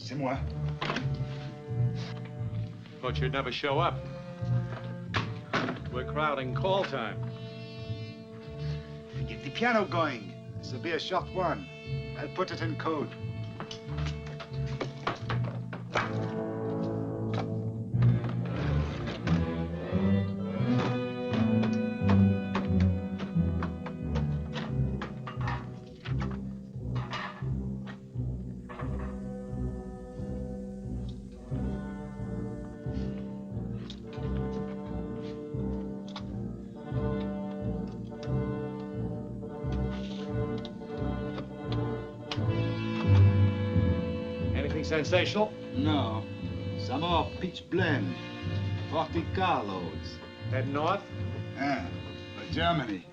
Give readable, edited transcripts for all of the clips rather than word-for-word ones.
C'est moi. Thought you'd never show up. We're crowding call time. Get the piano going. This'll be a short one. I'll put it in code. Sensational? No. Some more peach blend. 40 carloads. Head north? Yeah, for Germany.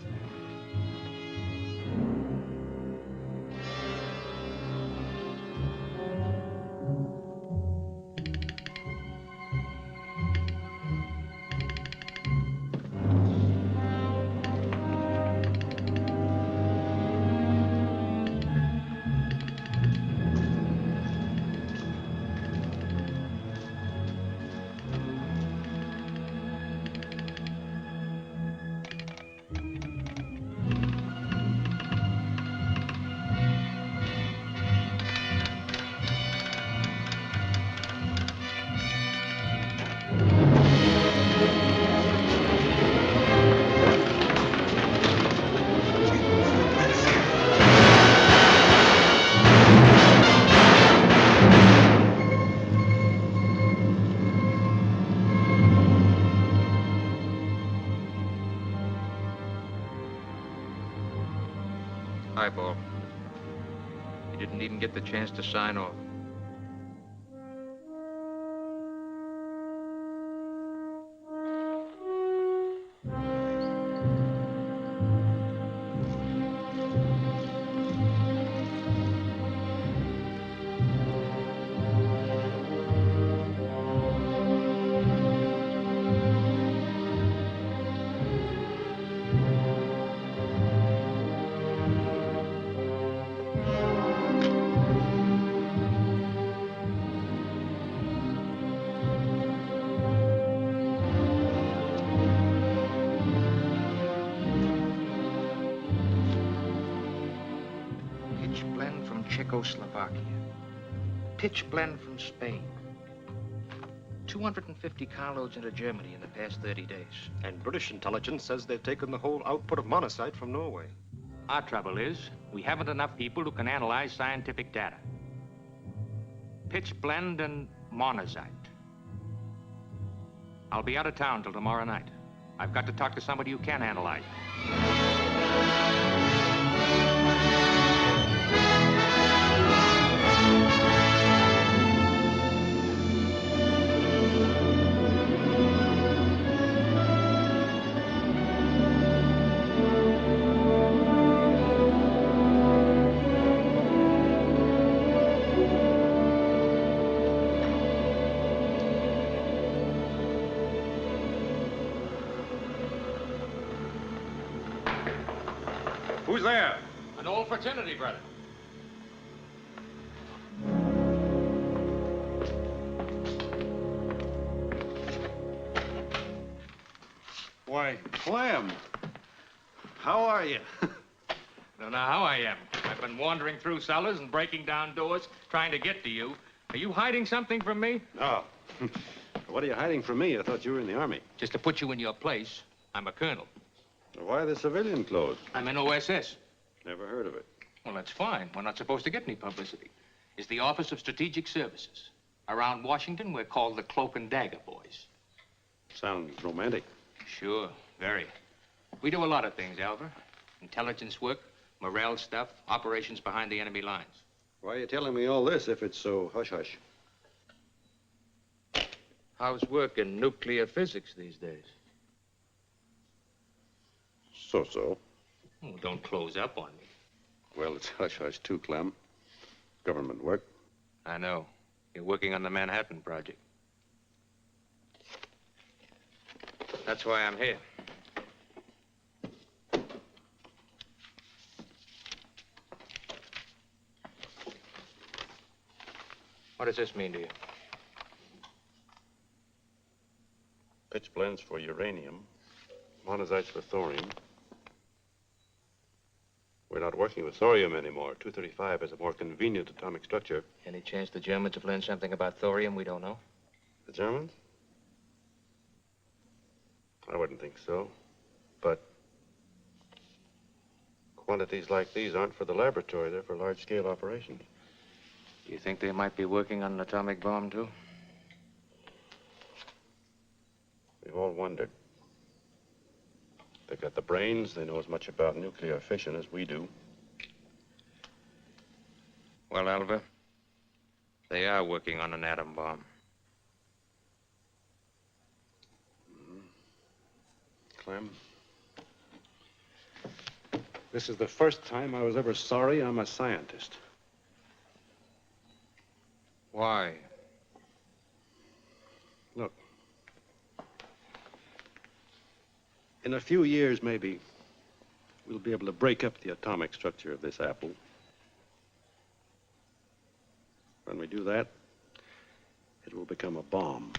Highball. You didn't even get the chance to sign off. Czechoslovakia. Pitch blend from Spain. 250 carloads into Germany in the past 30 days. And British intelligence says they've taken the whole output of monazite from Norway. Our trouble is, we haven't enough people who can analyze scientific data. Pitch blend and monazite. I'll be out of town till tomorrow night. I've got to talk to somebody who can analyze it. Who's there? An old fraternity brother. Why, Clem. How are you? Don't know how I am. I've been wandering through cellars and breaking down doors, trying to get to you. Are you hiding something from me? No. What are you hiding from me? I thought you were in the Army. Just to put you in your place, I'm a colonel. Why the civilian clothes? I'm in O.S.S. Never heard of it. Well, that's fine. We're not supposed to get any publicity. It's the Office of Strategic Services. Around Washington, we're called the Cloak and Dagger boys. Sounds romantic. Sure, very. We do a lot of things, Alva. Intelligence work, morale stuff, operations behind the enemy lines. Why are you telling me all this if it's so hush-hush? How's work in nuclear physics these days? So-so. Oh, don't close up on me. Well, it's hush-hush too, Clem. Government work. I know. You're working on the Manhattan Project. That's why I'm here. What does this mean to you? Pitch blends for uranium, monazites for thorium. We're not working with thorium anymore. 235 has a more convenient atomic structure. Any chance the Germans have learned something about thorium we don't know? The Germans? I wouldn't think so. But quantities like these aren't for the laboratory. They're for large-scale operations. Do you think they might be working on an atomic bomb, too? We've all wondered. They've got the brains. They know as much about nuclear fission as we do. Well, Alva, they are working on an atom bomb. Clem, this is the first time I was ever sorry I'm a scientist. Why? Look, in a few years, maybe, we'll be able to break up the atomic structure of this apple. When we do that, it will become a bomb.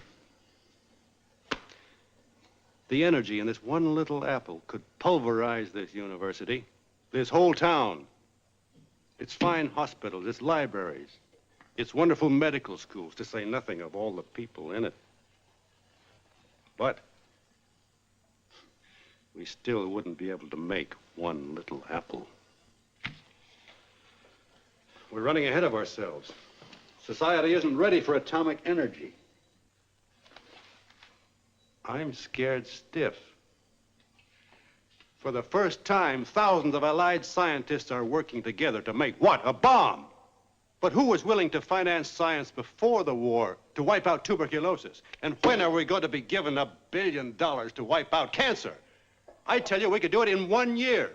The energy in this one little apple could pulverize this university, this whole town, its fine hospitals, its libraries, its wonderful medical schools, to say nothing of all the people in it. But we still wouldn't be able to make one little apple. We're running ahead of ourselves. Society isn't ready for atomic energy. I'm scared stiff. For the first time, thousands of allied scientists are working together to make what? A bomb! But who was willing to finance science before the war to wipe out tuberculosis? And when are we going to be given $1 billion to wipe out cancer? I tell you, we could do it in 1 year.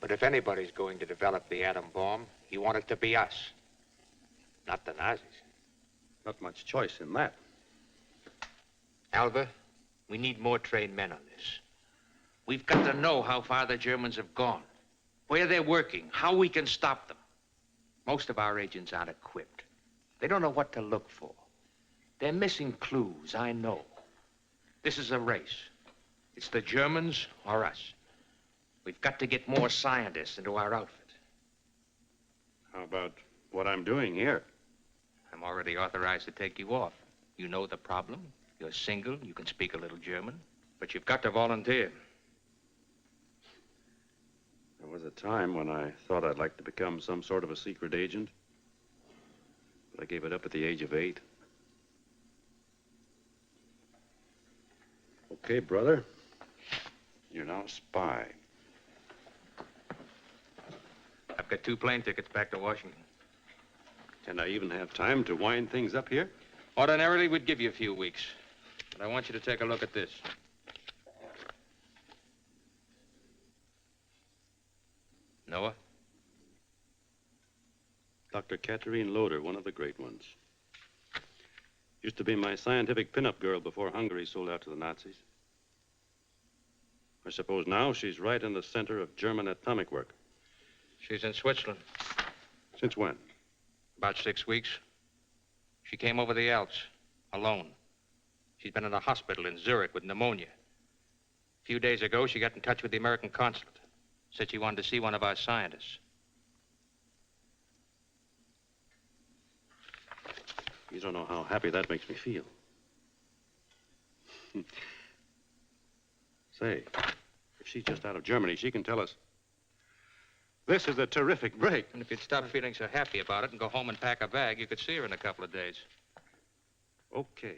But if anybody's going to develop the atom bomb, you want it to be us, not the Nazis. Not much choice in that. Alva, we need more trained men on this. We've got to know how far the Germans have gone, where they're working, how we can stop them. Most of our agents aren't equipped. They don't know what to look for. They're missing clues, I know. This is a race. It's the Germans or us. We've got to get more scientists into our outfit. How about what I'm doing here? I'm already authorized to take you off. You know the problem. You're single. You can speak a little German. But you've got to volunteer. There was a time when I thought I'd like to become some sort of a secret agent. But I gave it up at the age of 8. Okay, brother. You're now a spy. I've got 2 plane tickets back to Washington. Can I even have time to wind things up here? Ordinarily, we'd give you a few weeks. But I want you to take a look at this. Noah? Dr. Katerine Loder, one of the great ones. Used to be my scientific pinup girl before Hungary sold out to the Nazis. I suppose now she's right in the center of German atomic work. She's in Switzerland. Since when? About 6 weeks. She came over the Alps, alone. She's been in a hospital in Zurich with pneumonia. A few days ago, she got in touch with the American consulate. Said she wanted to see one of our scientists. You don't know how happy that makes me feel. Say, if she's just out of Germany, she can tell us, this is a terrific break. And if you'd stop feeling so happy about it and go home and pack a bag, you could see her in a couple of days. Okay.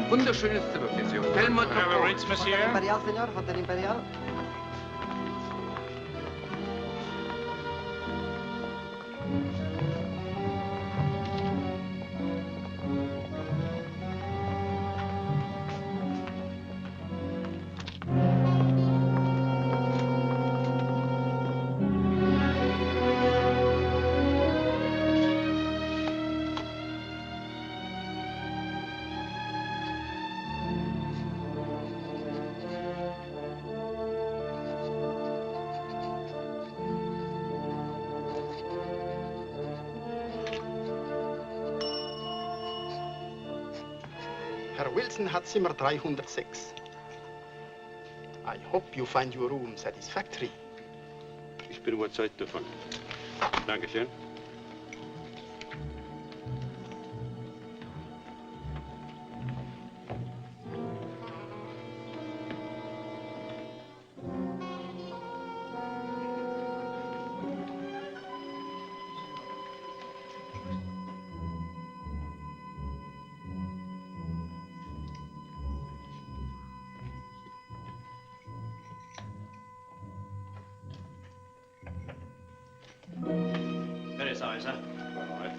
Wunderschönes Zimmer für Sie. Hotel Metropole. Imperial, Senor, Hotel Imperial. Herr Wilson hat Zimmer 306. I hope you find your room satisfactory. Ich bin überzeugt davon. Dankeschön. Very sorry, sir. All right.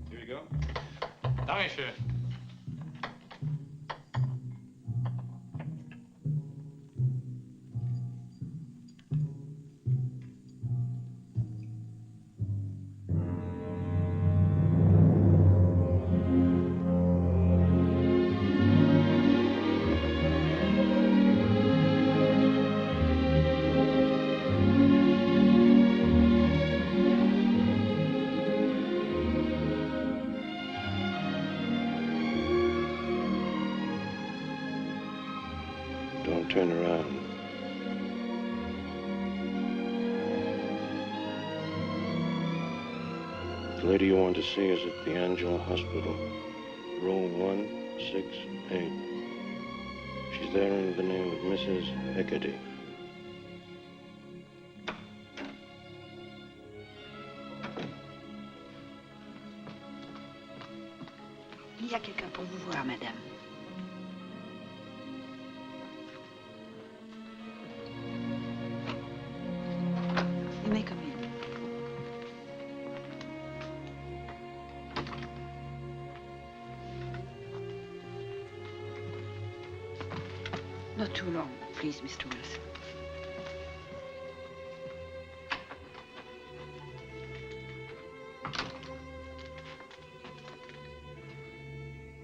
Here you go. Dankeschön. Don't turn around. The lady you want to see is at the Angela Hospital, room 168. She's there under the name of Mrs. Hecate. Il y a quelqu'un pour vous voir, madame. You may come in. Not too long, please, Mr. Wilson.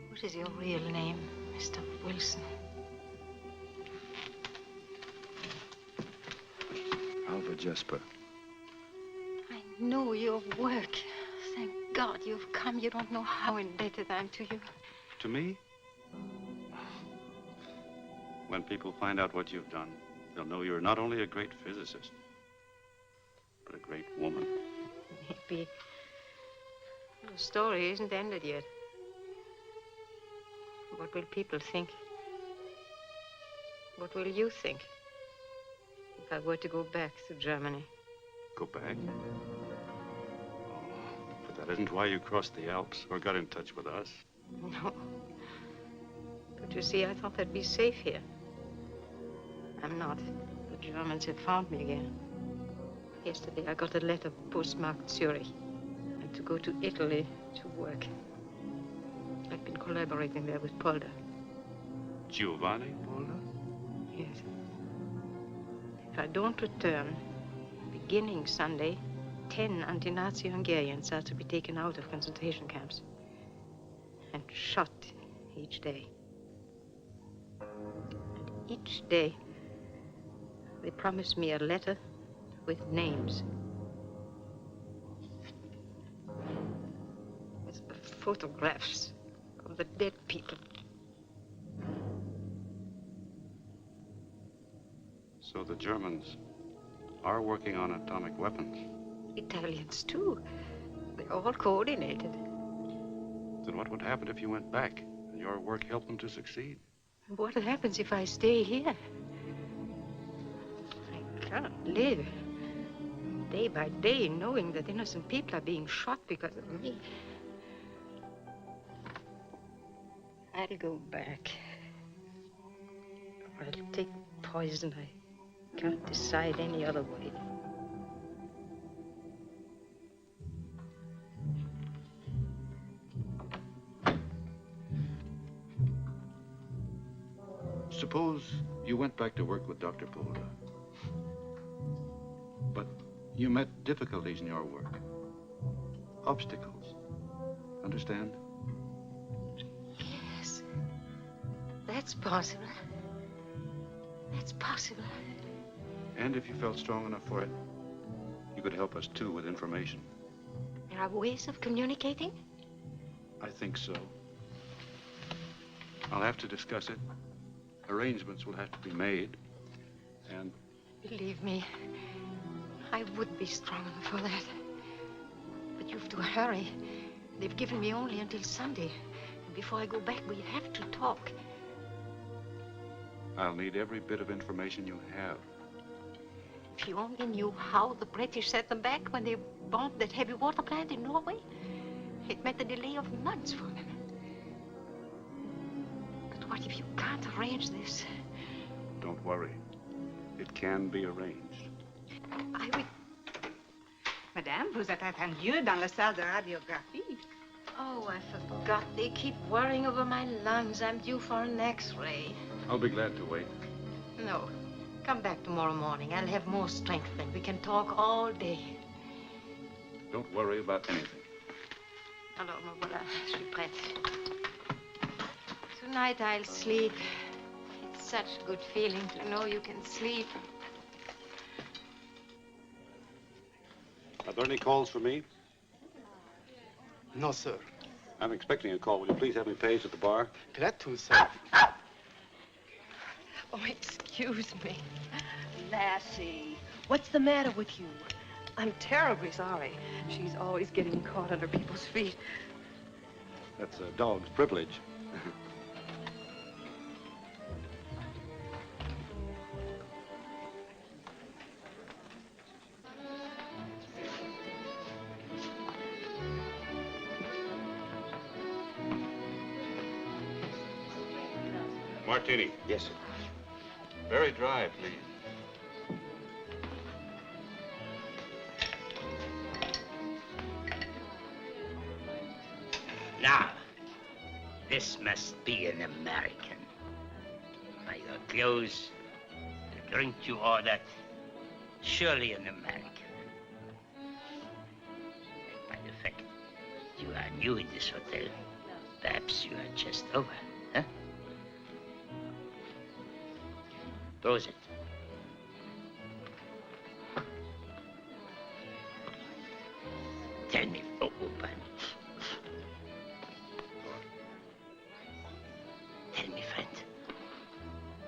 What is your real name, Mr. Wilson? Alva Jesper. I know your work. Thank God you've come. You don't know how indebted I am to you. To me? When people find out what you've done, they'll know you're not only a great physicist, but a great woman. Maybe the story isn't ended yet. What will people think? What will you think if I were to go back to Germany? Go back? Oh, but that isn't why you crossed the Alps or got in touch with us. No. But you see, I thought I'd be safe here. I'm not. The Germans have found me again. Yesterday, I got a letter postmarked Zurich. And to go to Italy to work. I've been collaborating there with Polder. Giovanni Polder? Yes. If I don't return, beginning Sunday, 10 anti-Nazi Hungarians are to be taken out of concentration camps and shot each day. And each day, they promise me a letter with names. With photographs of the dead people. So the Germans are working on atomic weapons. Italians, too. They're all coordinated. Then what would happen if you went back and your work helped them to succeed? What happens if I stay here? I can't live day by day knowing that innocent people are being shot because of me. I'll go back. Or I'll take poison. I can't decide any other way. Suppose you went back to work with Dr. Polder. But you met difficulties in your work. obstacles. Understand? Yes. That's possible. That's possible. And if you felt strong enough for it, you could help us, too, with information. There are ways of communicating? I think so. I'll have to discuss it. Arrangements will have to be made. And Believe me, I would be strong enough for that. But you've to hurry. They've given me only until Sunday. And before I go back, we have to talk. I'll need every bit of information you have. If you only knew how the British set them back when they bombed that heavy water plant in Norway, it meant a delay of months for them. But what if you can't arrange this? Don't worry. It can be arranged. I would... Madame, vous êtes attendue dans la salle de radiographie. Oh, I forgot. They keep worrying over my lungs. I'm due for an X-ray. I'll be glad to wait. No. Come back tomorrow morning. I'll have more strength then. We can talk all day. Don't worry about anything. Alors, me voilà. Je suis prête. Tonight I'll sleep. It's such a good feeling to know you can sleep. Are there any calls for me? No, sir. I'm expecting a call. Will you please have me paged at the bar? Glad to, sir. Oh, excuse me. Lassie, what's the matter with you? I'm terribly sorry. She's always getting caught under people's feet. That's a dog's privilege. Martini. Yes, sir. Very dry, please. Now, this must be an American. By your clothes, the drink you ordered, surely an American. And by the fact you are new in this hotel, perhaps you are just over, huh? Close it. Tell me, oh, open. Tell me, friend,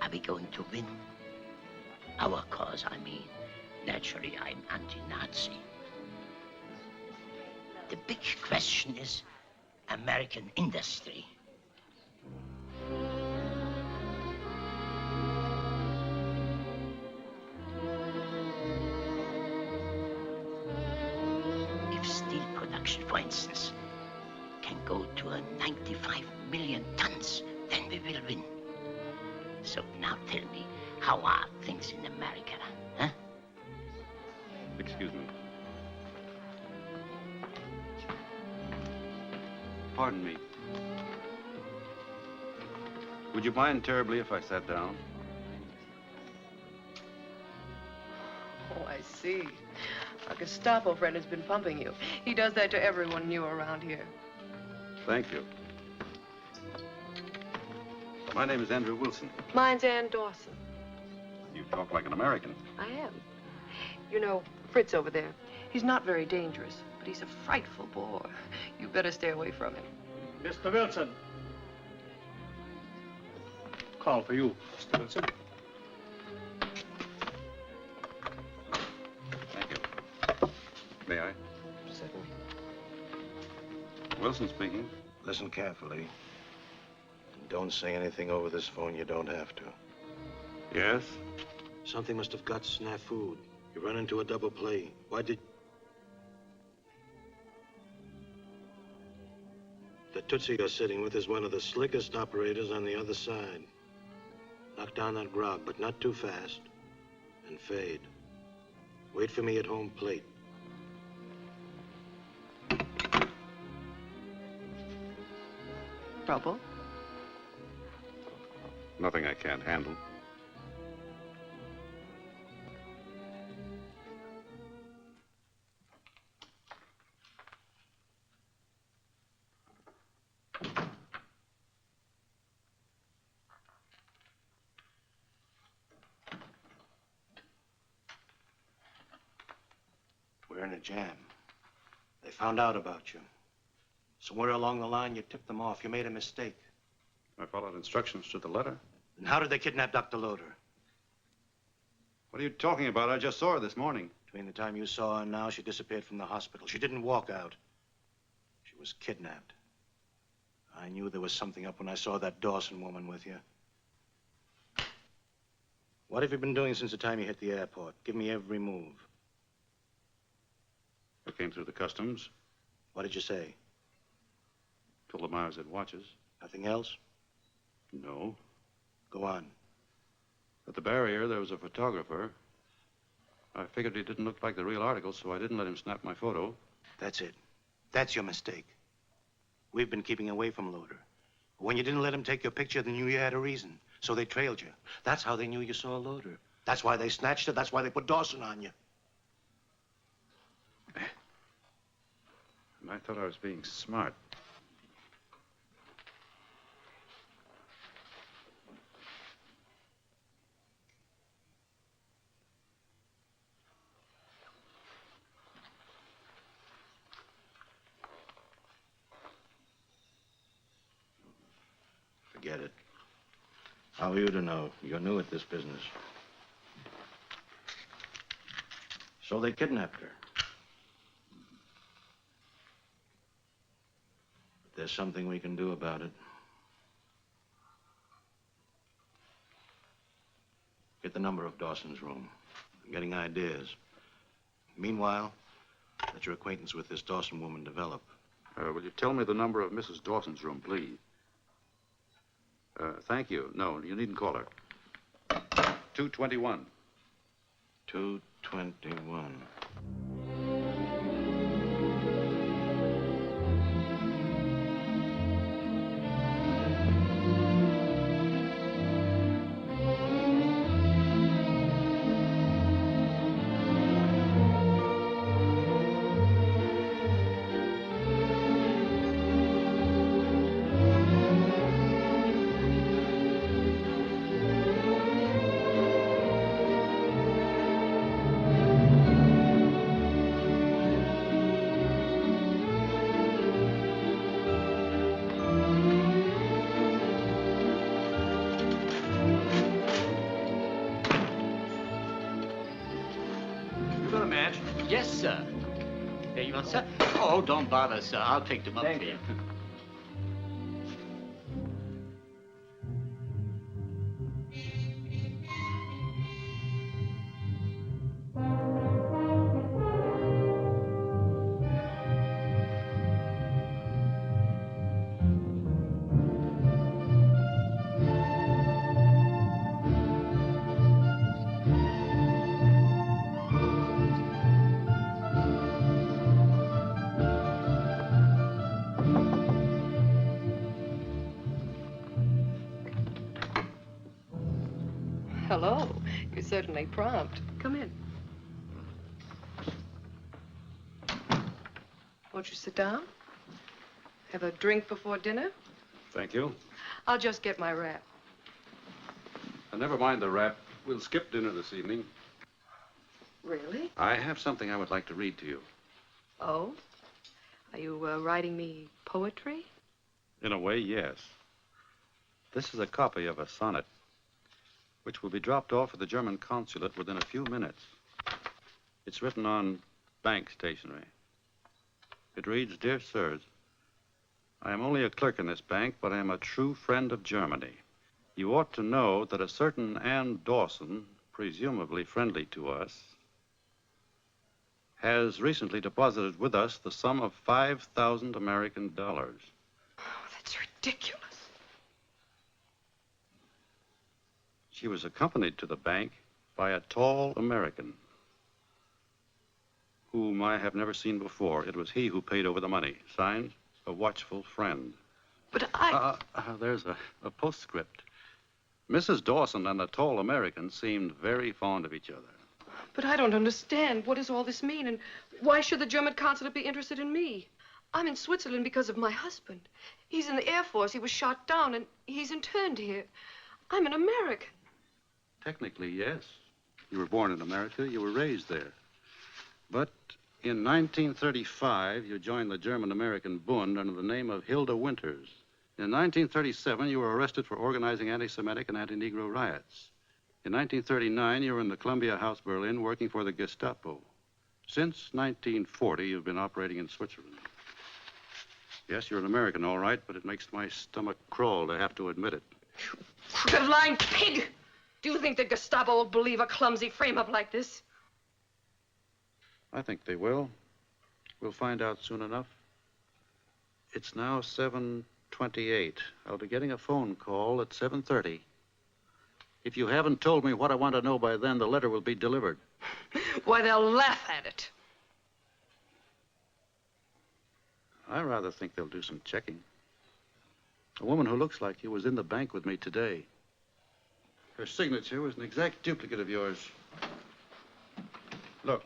are we going to win? Our cause, I mean. Naturally, I'm anti-Nazi. The big question is American industry. For instance, can go to a 95 million tons, then we will win. So now tell me, how are things in America, huh? Excuse me. Pardon me. Would you mind terribly if I sat down? Oh, I see. Our Gestapo friend has been pumping you. He does that to everyone new around here. Thank you. My name is Andrew Wilson. Mine's Ann Dawson. You talk like an American. I am. You know, Fritz over there, he's not very dangerous, but he's a frightful bore. You better stay away from him. Mr. Wilson. Call for you, Mr. Wilson. May I? Certainly. Wilson speaking. Listen carefully. And don't say anything over this phone you don't have to. Yes? Something must have got snafu'd. You run into a double play. Why did... The Tootsie you're sitting with is one of the slickest operators on the other side. Knock down that grog, but not too fast. And fade. Wait for me at home plate. Trouble? Nothing I can't handle. We're in a jam. They found out about you. Somewhere along the line, you tipped them off. You made a mistake. I followed instructions to the letter. And how did they kidnap Dr. Loader? What are you talking about? I just saw her this morning. Between the time you saw her and now, she disappeared from the hospital. She didn't walk out. She was kidnapped. I knew there was something up when I saw that Dawson woman with you. What have you been doing since the time you hit the airport? Give me every move. I came through the customs. What did you say? Told them I was at watches. Nothing else? No. Go on. At the barrier, there was a photographer. I figured he didn't look like the real article, so I didn't let him snap my photo. That's it. That's your mistake. We've been keeping away from Loader. When you didn't let him take your picture, they knew you had a reason. So they trailed you. That's how they knew you saw Loader. That's why they snatched her. That's why they put Dawson on you. And I thought I was being smart. Forget it. How are you to know? You're new at this business. So they kidnapped her. But there's something we can do about it. Get the number of Dawson's room. I'm getting ideas. Meanwhile, let your acquaintance with this Dawson woman develop. Will you tell me the number of Mrs. Dawson's room, please? Thank you. No, you needn't call her. 221. 221. Yes, sir. There you are, sir. Oh, don't bother, sir. I'll pick them up for you. Hello. You're certainly prompt. Come in. Won't you sit down? Have a drink before dinner? Thank you. I'll just get my wrap. Never mind the wrap. We'll skip dinner this evening. Really? I have something I would like to read to you. Oh? Are you writing me poetry? In a way, yes. This is a copy of a sonnet, which will be dropped off at the German consulate within a few minutes. It's written on bank stationery. It reads, "Dear Sirs, I am only a clerk in this bank, but I am a true friend of Germany. You ought to know that a certain Ann Dawson, presumably friendly to us, has recently deposited with us the sum of 5,000 American dollars. Oh, that's ridiculous. She was accompanied to the bank by a tall American whom I have never seen before. It was he who paid over the money. Signed, a watchful friend." But there's a postscript. Mrs. Dawson and the tall American seemed very fond of each other. But I don't understand. What does all this mean? And why should the German consulate be interested in me? I'm in Switzerland because of my husband. He's in the Air Force. He was shot down, and he's interned here. I'm an American. Technically, yes. You were born in America. You were raised there. But In 1935, you joined the German-American Bund under the name of Hilda Winters. In 1937, you were arrested for organizing anti-Semitic and anti-Negro riots. In 1939, you were in the Columbia House, Berlin, working for the Gestapo. Since 1940, you've been operating in Switzerland. Yes, you're an American, all right, but it makes my stomach crawl to have to admit it. Crooked lying pig! Do you think the Gestapo will believe a clumsy frame-up like this? I think they will. We'll find out soon enough. It's now 7:28. I'll be getting a phone call at 7:30. If you haven't told me what I want to know by then, the letter will be delivered. Why, they'll laugh at it. I rather think they'll do some checking. A woman who looks like you was in the bank with me today. Her signature was an exact duplicate of yours. Look.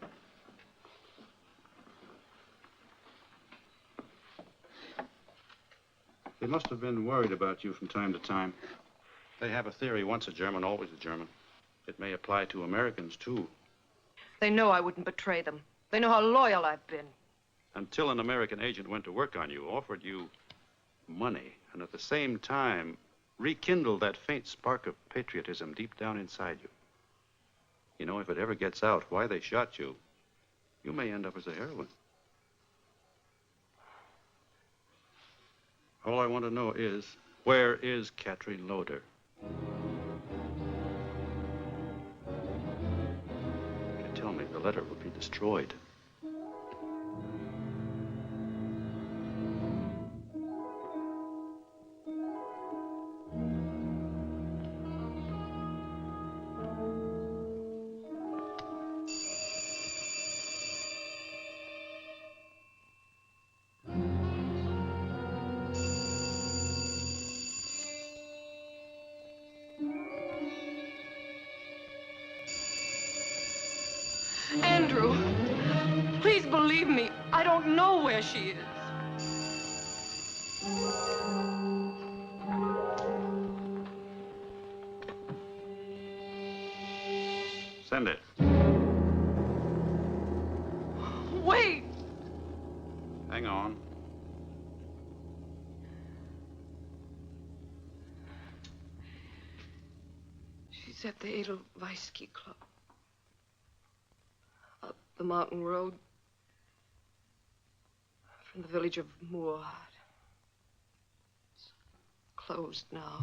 They must have been worried about you from time to time. They have a theory, once a German, always a German. It may apply to Americans, too. They know I wouldn't betray them. They know how loyal I've been. Until an American agent went to work on you, offered you money, and at the same time rekindled that faint spark of patriotism deep down inside you. You know, if it ever gets out why they shot you, you may end up as a heroine. All I want to know is, where is Catherine Loder? If you tell me, the letter will be destroyed. Andrew, please believe me. I don't know where she is. Send it. Wait! Hang on. She's at the Edelweiss Club. Up the mountain road. From the village of Moorheart. It's closed now.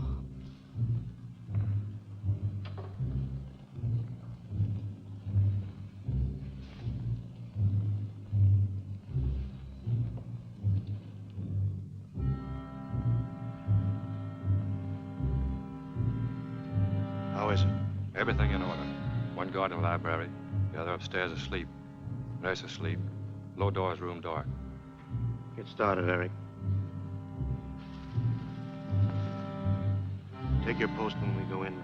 How is it? Everything in order. One guard in the library, the other upstairs asleep. Nurse asleep. Low doors, room dark. Get started, Eric. Take your post when we go in.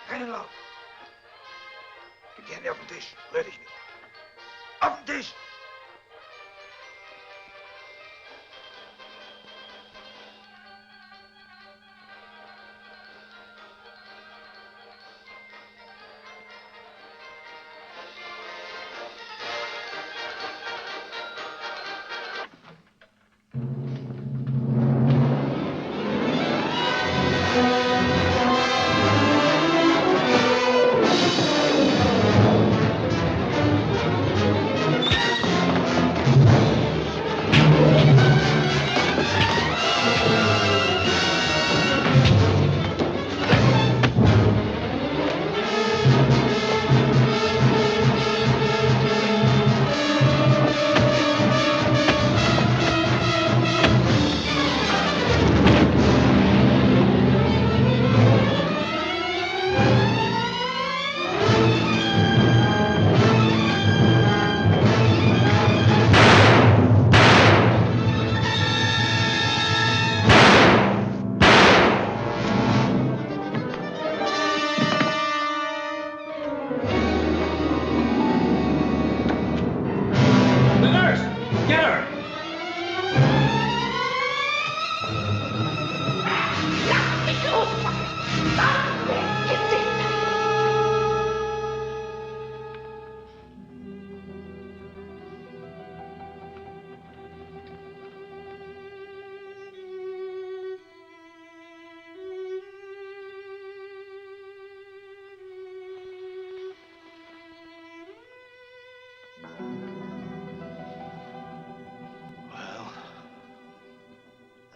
Keine Laut. Gib die Hände auf den Tisch. Rühr dich nicht. Auf den Tisch!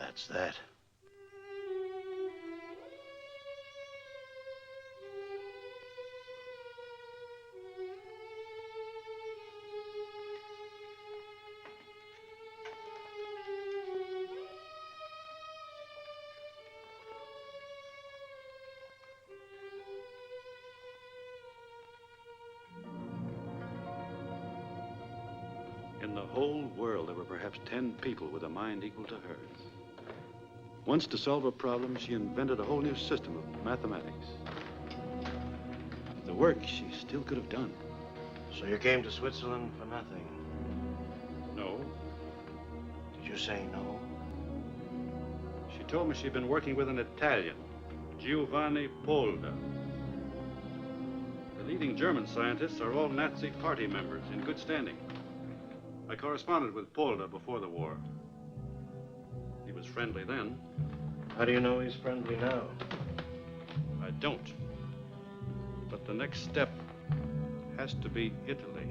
That's that. In the whole world, there were perhaps 10 people with a mind equal to hers. Once, to solve a problem, she invented a whole new system of mathematics. The work she still could have done. So you came to Switzerland for nothing? No. Did you say no? She told me she'd been working with an Italian, Giovanni Polda. The leading German scientists are all Nazi party members in good standing. I corresponded with Polda before the war. He was friendly then. How do you know he's friendly now? I don't. But the next step has to be Italy.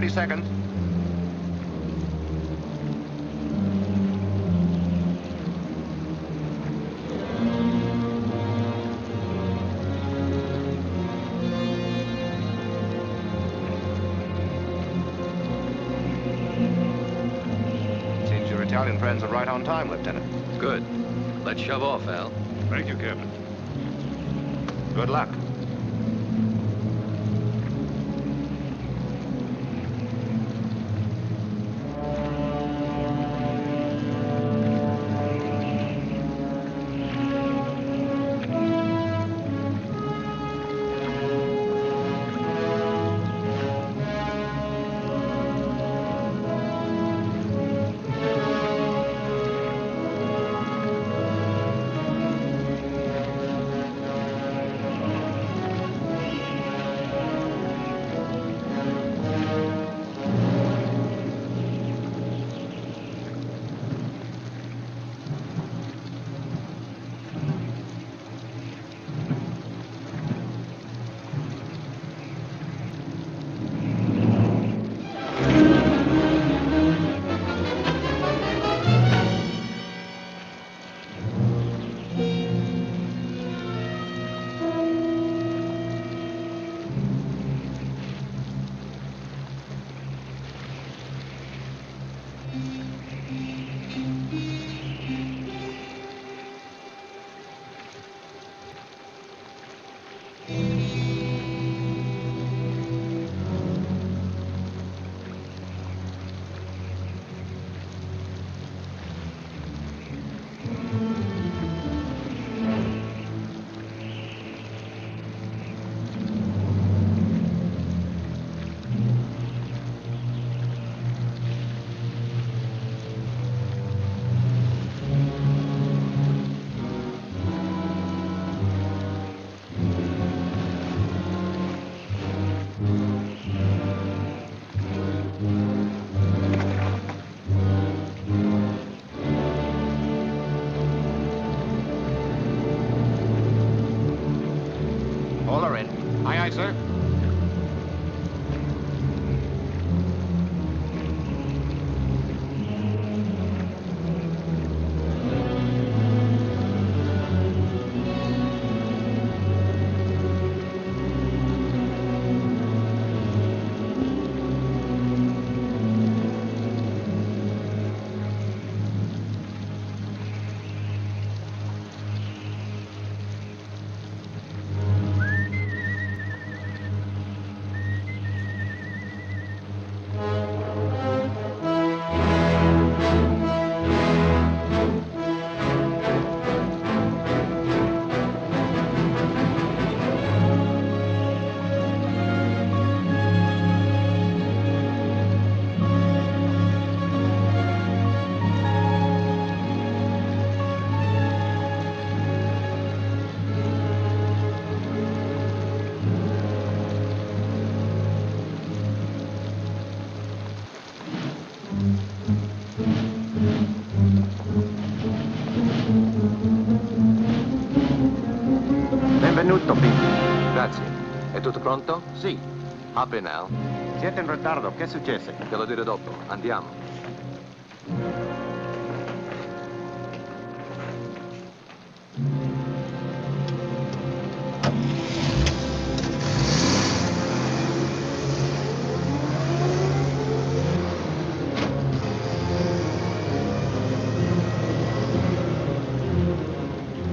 Seconds. Seems your Italian friends are right on time, Lieutenant. Good. Let's shove off, Al. Thank you, Captain. Good luck. Tutto finito. Grazie. È tutto pronto? Sì. Apri, Al. Siete in ritardo, che è successo? Te lo dirò dopo. Andiamo.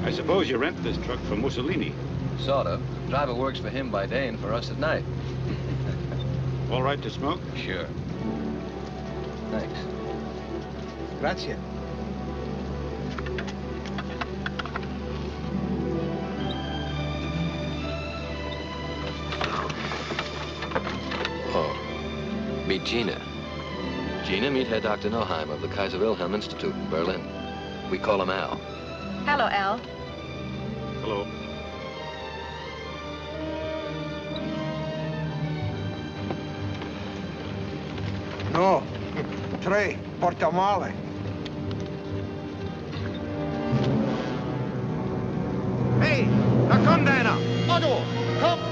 I suppose you rent this truck from Mussolini. Sort of. Driver works for him by day and for us at night. All right to smoke? Sure. Thanks. Grazie. Oh. Meet Gina. Gina, meet Herr Dr. Noheim of the Kaiser Wilhelm Institute in Berlin. We call him Al. Hello, Al. Hello. No, 3, porta male. Hey, da kommt einer! Otto, komm!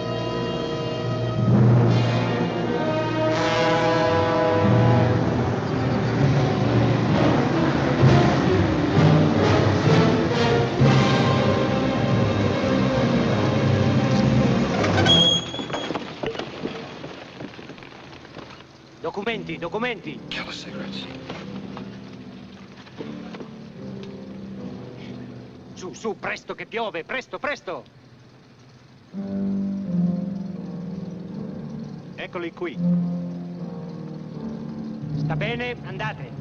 Documenti, documenti. Kill the cigarettes. Su, su, presto che piove, presto, presto. Eccoli qui. Sta bene, andate.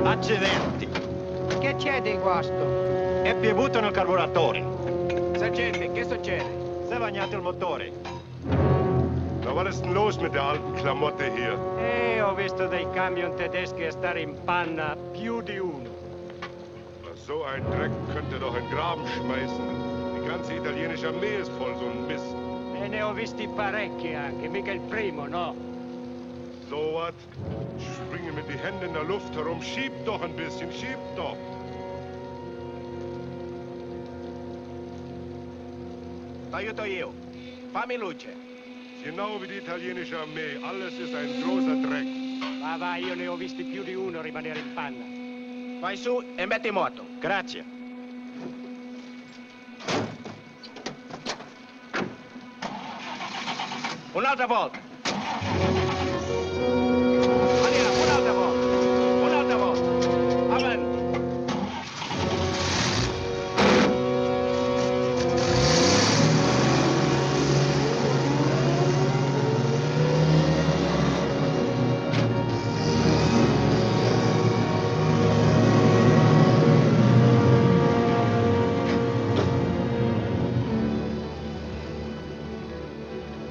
Accidenti. Che c'è di guasto? È piovuto nel carburatore. Sergente, che succede? Si è bagnato il motore. Na, was ist denn los mit der alten Klamotte hier? Ho visto dei camion tedeschi a stare in panna più di uno. Na, so ein Dreck könnte doch in Graben schmeißen. Die ganze italienische Armee ist voll so ein Mist. E ne ho visti parecchi anche, mica il primo, no? So was? Springen mit die Hände in der Luft herum. Schiebt doch ein bisschen, schiebt doch. T'aiuto io. Fammi luce. Genau wie die italienische Armee. Alles ist ein großer Dreck. Va, va, io ne ho visti più di uno rimanere in panna. Vai su e metti moto. Grazie. Un'altra volta. Andiamo, un'altra volta. Un'altra volta. Avanti.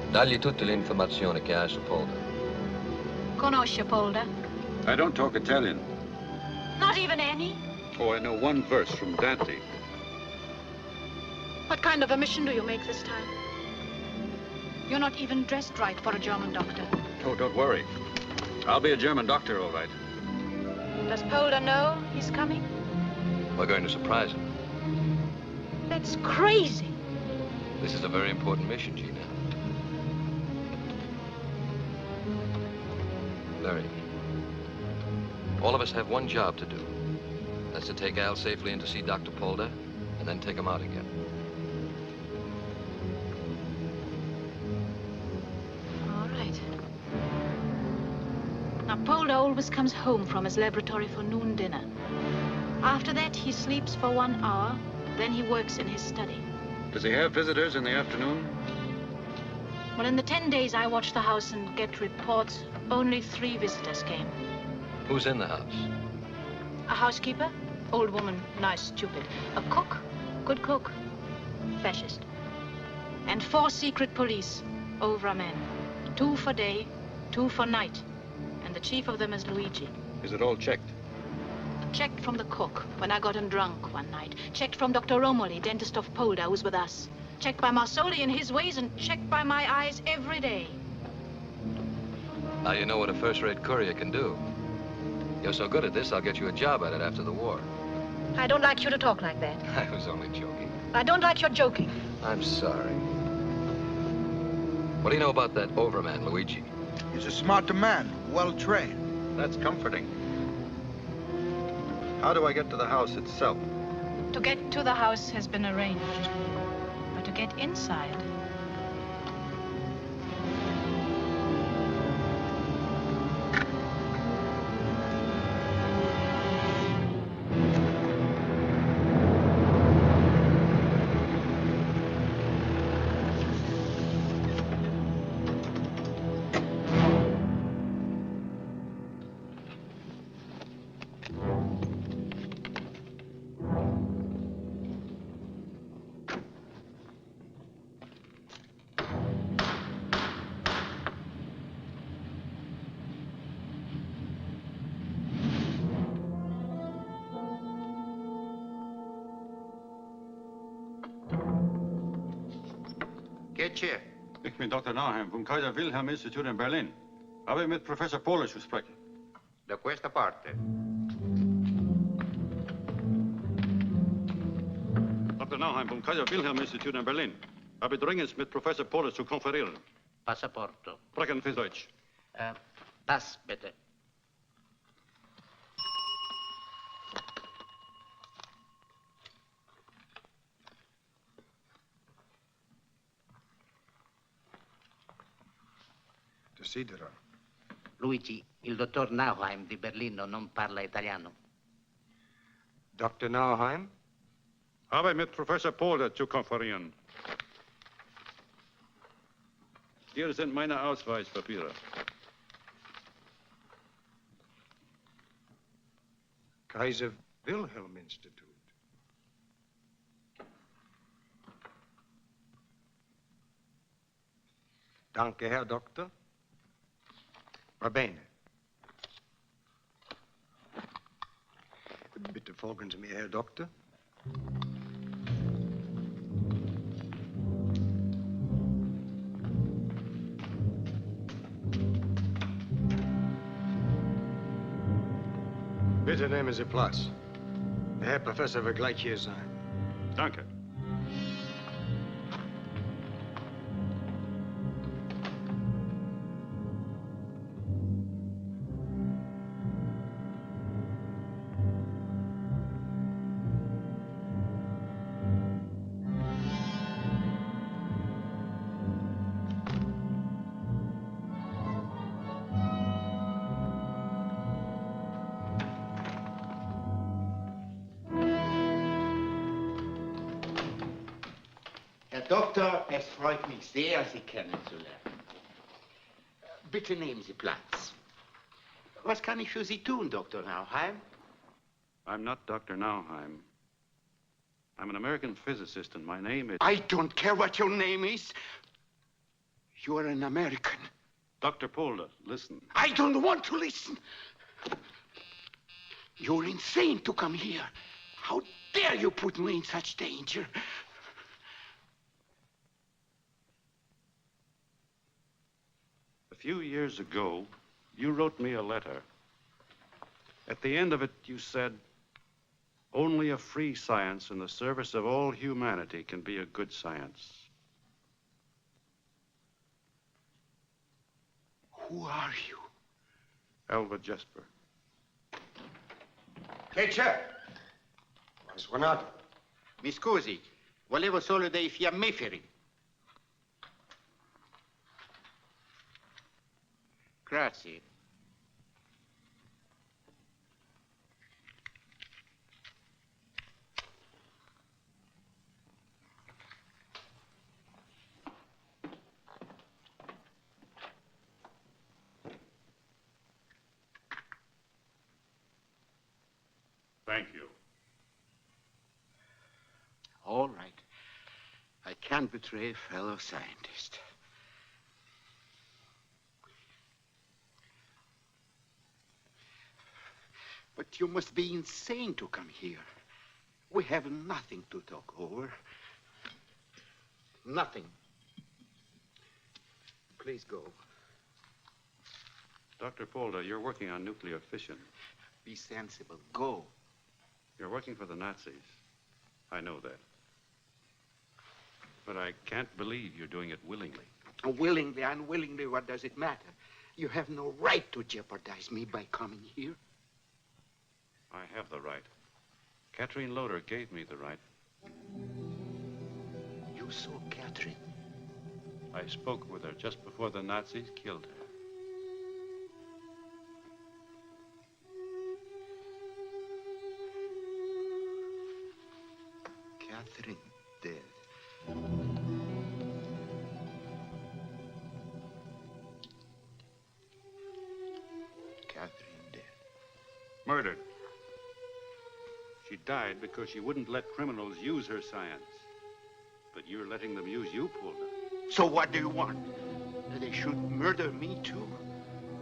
Dagli tutte le informazioni che hai su Polder. Conosce Polder? I don't talk Italian. Not even any? Oh, I know one verse from Dante. What kind of a mission do you make this time? You're not even dressed right for a German doctor. Oh, don't worry. I'll be a German doctor, all right. Does Polder know he's coming? We're going to surprise him. That's crazy. This is a very important mission, Gina. Very. All of us have one job to do. That's to take Al safely in to see Dr. Polder, and then take him out again. All right. Now, Polder always comes home from his laboratory for noon dinner. After that, he sleeps for 1 hour, then he works in his study. Does he have visitors in the afternoon? Well, in the 10 days I watched the house and get reports, only 3 visitors came. Who's in the house? A housekeeper, old woman, nice, stupid. A cook, good cook. fascist. And 4 secret police, over men. 2 for day, 2 for night. And the chief of them is Luigi. Is it all checked? Checked from the cook when I got him drunk one night. Checked from Dr. Romoli, dentist of Polda, who's with us. Checked by Marsoli and his ways, and checked by my eyes every day. Now you know what a first-rate courier can do. You're so good at this, I'll get you a job at it after the war. I don't like you to talk like that. I was only joking. I don't like your joking. I'm sorry. What do you know about that overman, Luigi? He's a smart man, well-trained. That's comforting. How do I get to the house itself? To get to the house has been arranged. But to get inside... Chair. Ich bin Dr. Nauheim vom Kaiser Wilhelm Institute in Berlin. Habe ich mit Professor Polish zu sprechen? Da questa parte. Dr. Nauheim vom Kaiser Wilhelm Institute in Berlin. Habe dringend mit Professor Polish zu konferieren. Passaporto. Sprechen Sie Deutsch? Pass, bitte. Desidero. Luigi, il dottor Nauheim di Berlino non parla italiano. Dr. Nauheim? Habe mit Professor Polder zu konferieren. Hier sind meine Ausweispapiere. Kaiser Wilhelm Institute. Danke, Herr Doktor. Va bene. Bitte folgen Sie mir, Herr Doktor. Bitte nehmen Sie Platz. Der Herr Professor wird gleich hier sein. Danke. Doktor, es freut mich sehr, Sie kennenzulernen. Bitte nehmen Sie Platz. Was kann ich für Sie tun, Dr. Nauheim? I'm not Dr. Nauheim. I'm an American physicist, and my name is... I don't care what your name is. You are an American. Dr. Polder, listen. I don't want to listen. You're insane to come here. How dare you put me in such danger? A few years ago, you wrote me a letter. At the end of it, you said, only a free science in the service of all humanity can be a good science. Who are you? Elva Jesper. Che c'è? Hai suonato? Mi scusi, volevo solo dei fiammiferi. Grazie. Thank you. All right. I can't betray a fellow scientist. But you must be insane to come here. We have nothing to talk over. Nothing. Please go. Dr. Polder, you're working on nuclear fission. Be sensible. Go. You're working for the Nazis. I know that. But I can't believe you're doing it willingly. Willingly, unwillingly, what does it matter? You have no right to jeopardize me by coming here. I have the right. Catherine Loder gave me the right. You saw Catherine? I spoke with her just before the Nazis killed her. Catherine dead. Catherine dead. Murdered. She died because she wouldn't let criminals use her science. But you're letting them use you, Polder. So what do you want? That they should murder me too?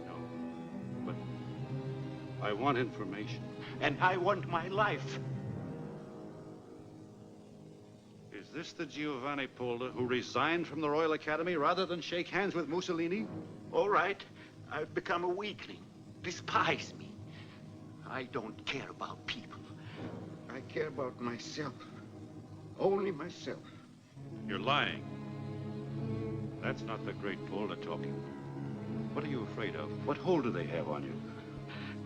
No. But I want information. And I want my life. Is this the Giovanni Polder who resigned from the Royal Academy rather than shake hands with Mussolini? All right. I've become a weakling. Despise me. I don't care about people. I care about myself. Only myself. You're lying. That's not the great Polder talking. What are you afraid of? What hold do they have on you?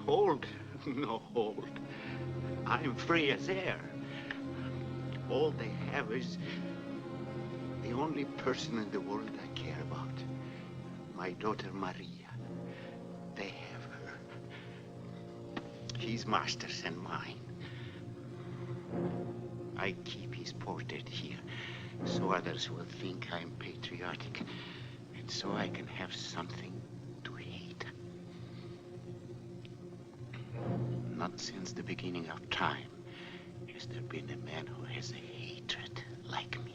Hold? No hold. I'm free as air. All they have is the only person in the world I care about. My daughter Maria. They have her. He's master's and mine. I keep his portrait here so others will think I'm patriotic and so I can have something to hate. Not since the beginning of time has there been a man who has a hatred like me.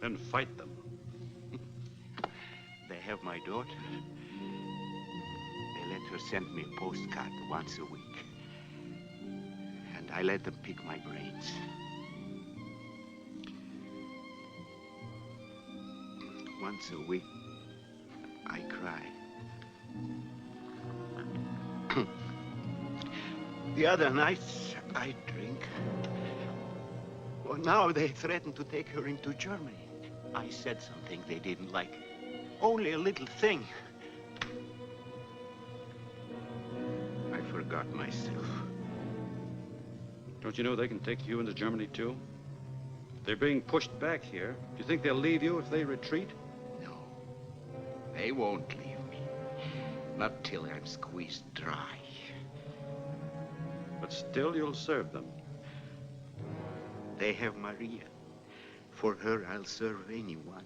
Then fight them. They have my daughter. They let her send me a postcard once a week. And I let them pick my brains. Once a week, I cry. The other nights, I drink. Well, now they threaten to take her into Germany. I said something they didn't like. Only a little thing. I forgot myself. Don't you know they can take you into Germany, too? They're being pushed back here. Do you think they'll leave you if they retreat? No. They won't leave me. Not till I'm squeezed dry. But still you'll serve them. They have Maria. For her, I'll serve anyone.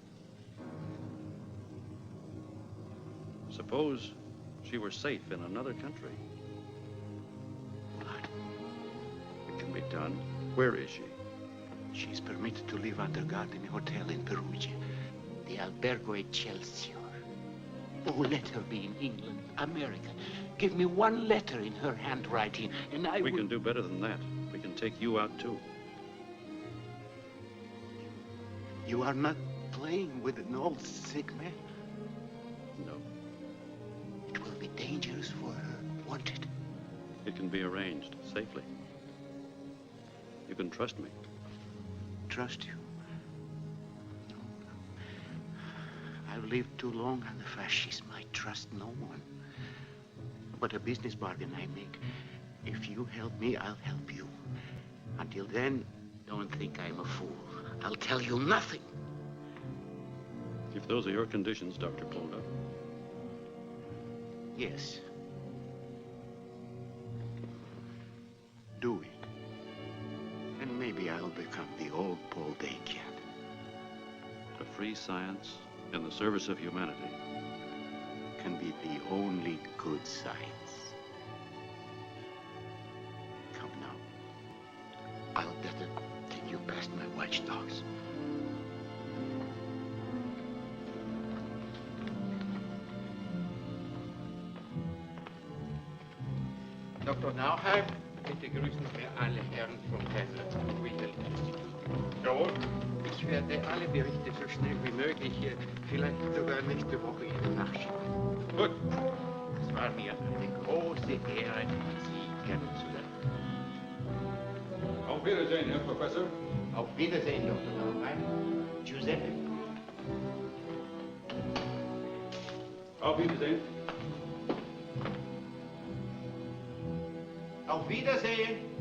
Suppose she were safe in another country. What? It can be done. Where is she? She's permitted to live under guard in a hotel in Perugia. The Albergo Excelsior. Oh, let her be in England, America. Give me one letter in her handwriting, and I will... We can do better than that. We can take you out, too. You are not playing with an old sick man? No. It will be dangerous for her, won't it? It can be arranged safely. You can trust me. Trust you? No. I've lived too long under fascism. I trust no one. But a business bargain I make. If you help me, I'll help you. Until then, don't think I'm a fool. I'll tell you nothing. If those are your conditions, Dr. Polder. Yes. Do it. And maybe I'll become the old Paul Day cat. A free science in the service of humanity can be the only good science. Come now. I'll better take you past my watchdogs. Now, Herr, bitte grüßen wir alle Herren vom Kaiser. Jawohl. Ich werde alle Berichte so schnell wie möglich, vielleicht sogar nächste Woche Ihnen nachschicken. Gut. Es war mir eine große Ehre, Sie kennenzulernen. Auf Wiedersehen, Herr Professor. Auf Wiedersehen, Dr. Nauheim. Giuseppe. Auf Wiedersehen. Auf Wiedersehen.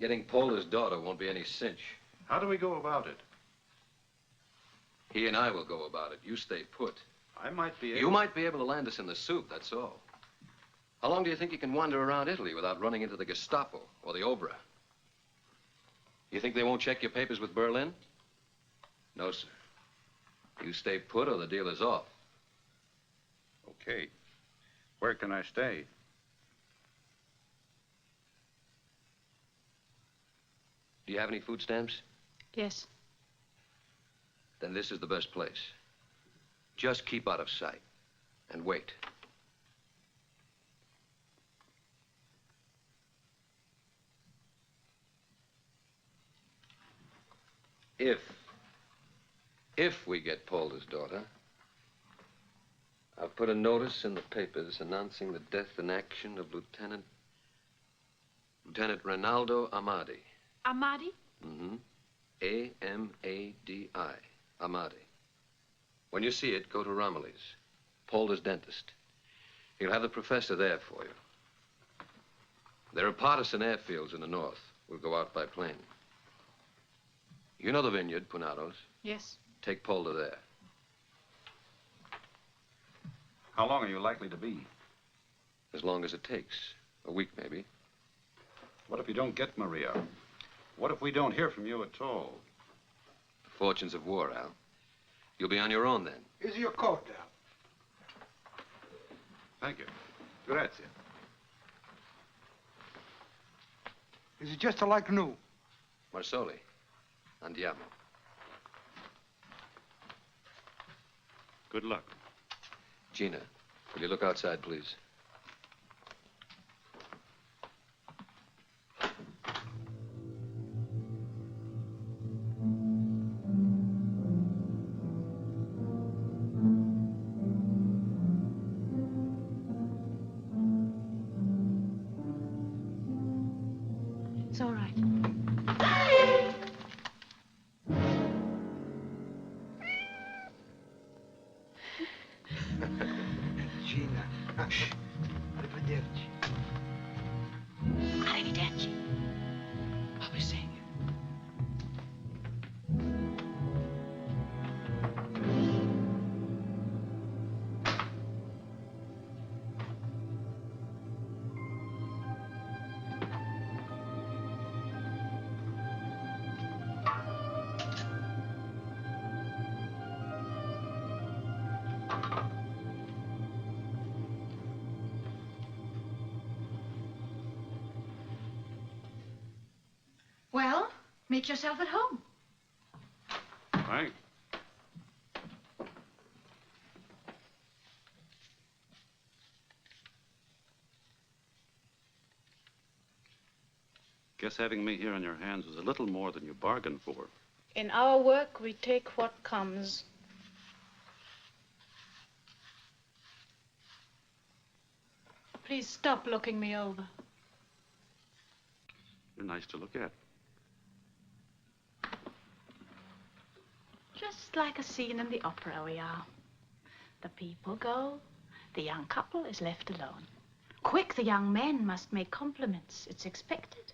Getting Polder's daughter won't be any cinch. How do we go about it? He and I will go about it. You stay put. I might be able... You might be able to land us in the soup, that's all. How long do you think you can wander around Italy without running into the Gestapo or the Obra? You think they won't check your papers with Berlin? No, sir. You stay put or the deal is off. Okay. Where can I stay? Do you have any food stamps? Yes. Then this is the best place. Just keep out of sight and wait. If we get Polder's daughter, I've put a notice in the papers announcing the death in action of Lieutenant Rinaldo Amadi. Amadi? Mm-hmm. A-M-A-D-I. Amadi. When you see it, go to Romilly's, Polder's dentist. He'll have the professor there for you. There are partisan airfields in the north. We'll go out by plane. You know the vineyard, Punados? Yes. Take Polder there. How long are you likely to be? As long as it takes. A week, maybe. What if you don't get Maria? What if we don't hear from you at all? The fortunes of war, Al. You'll be on your own then. Here's your coat, Al. Thank you. Grazie. Is it just like new? Marsoli. Andiamo. Good luck. Gina, will you look outside, please? It's all right. Gina. Arrivederci. Arrivederci. I'll be seeing you. Well, make yourself at home. Thanks. Guess having me here on your hands was a little more than you bargained for. In our work, we take what comes. Please stop looking me over. You're nice to look at. Just like a scene in the opera we are. The people go, the young couple is left alone. Quick, the young men must make compliments. It's expected.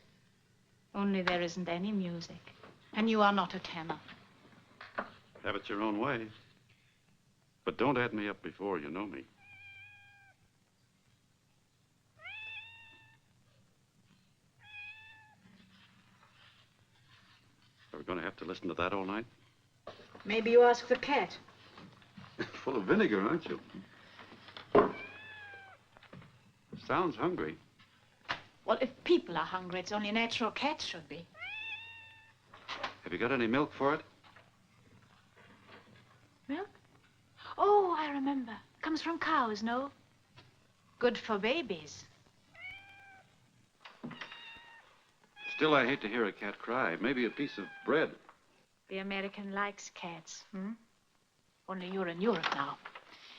Only there isn't any music. And you are not a tenor. Have it your own way. But don't add me up before you know me. going to have to listen to that all night? Maybe you ask the cat. Full of vinegar, aren't you? Sounds hungry. Well, if people are hungry, it's only natural cats should be. Have you got any milk for it? Milk? Oh, I remember. Comes from cows, no? Good for babies. Still, I hate to hear a cat cry. Maybe a piece of bread. The American likes cats, hmm? Only you're in Europe now.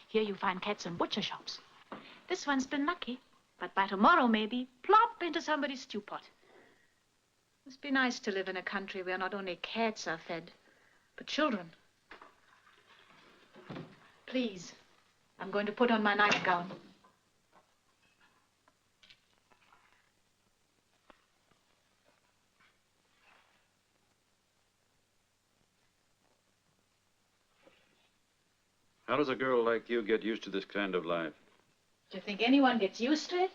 Here you find cats in butcher shops. This one's been lucky, but by tomorrow, maybe, plop into somebody's stew pot. Must be nice to live in a country where not only cats are fed, but children. Please, I'm going to put on my nightgown. How does a girl like you get used to this kind of life? Do you think anyone gets used to it?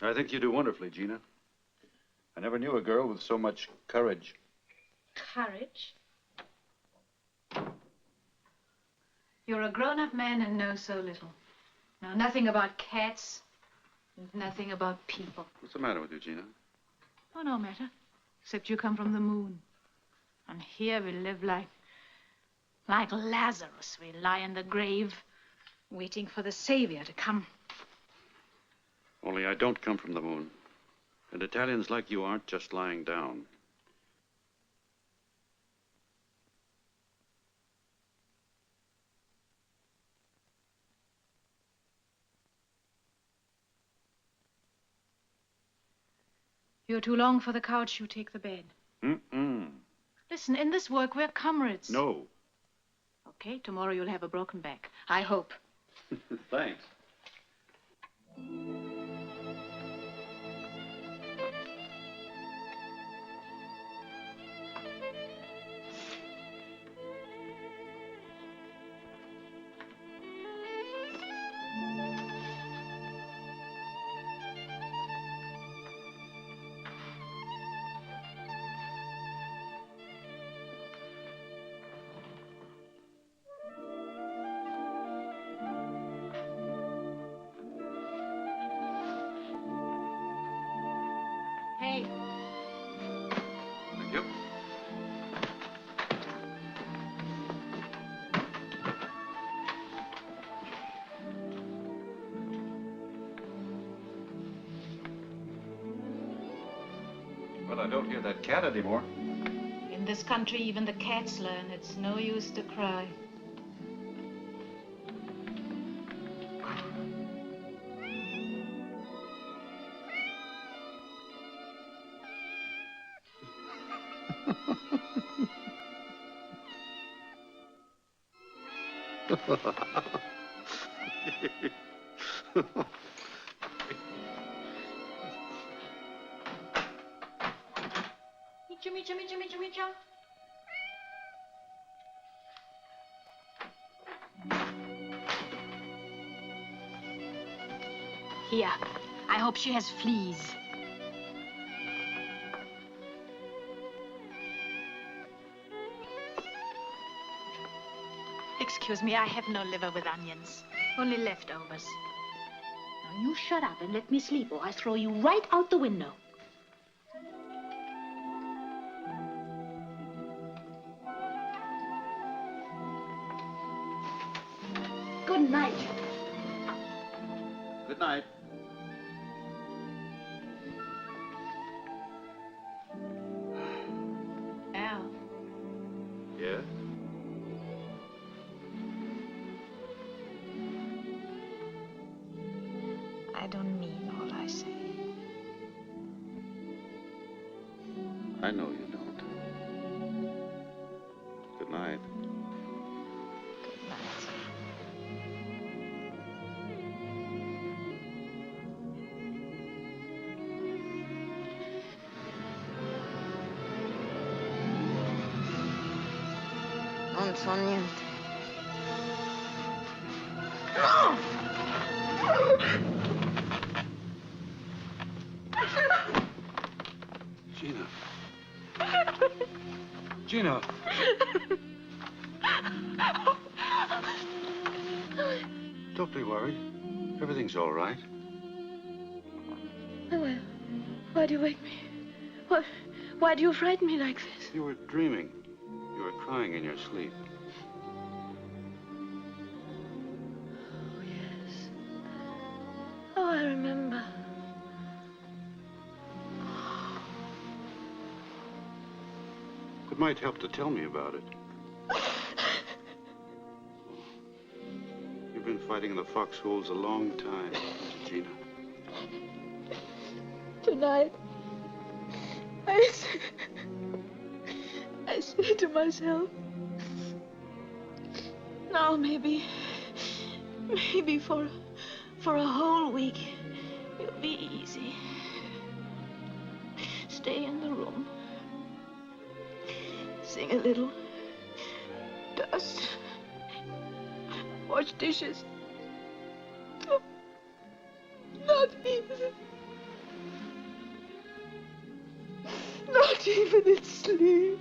I think you do wonderfully, Gina. I never knew a girl with so much courage. Courage? You're a grown-up man and know so little. Know nothing about cats, and nothing about people. What's the matter with you, Gina? Oh, no matter. Except you come from the moon. And here we live like Lazarus. We lie in the grave, waiting for the Savior to come. Only I don't come from the moon. And Italians like you aren't just lying down. You're too long for the couch, you take the bed. Mm-mm. Listen, in this work, we're comrades. No. Okay, tomorrow you'll have a broken back. I hope. Thanks. Hey. Thank you. Well, I don't hear that cat anymore. In this country, even the cats learn it's no use to cry. Micha. Here, I hope she has fleas. Excuse me, I have no liver with onions. Only leftovers. Now you shut up and let me sleep, or I throw you right out the window. Good night. Good night. Al. Yeah? I don't mean all I say. I know you don't. Good night. Good night. Non so niente. No! Gina. Gina. Don't be worried. Everything's all right. Oh, why do you wake me? Why do you frighten me like this? You were dreaming. You were crying in your sleep. Oh, yes. Oh, I remember. It might help to tell me about it. You've been fighting in the foxholes a long time, Gina. Tonight, I say to myself, now maybe for a whole week, it'll be easy. Stay in the room. Sing a little. Dust. Wash dishes. Not even in sleep.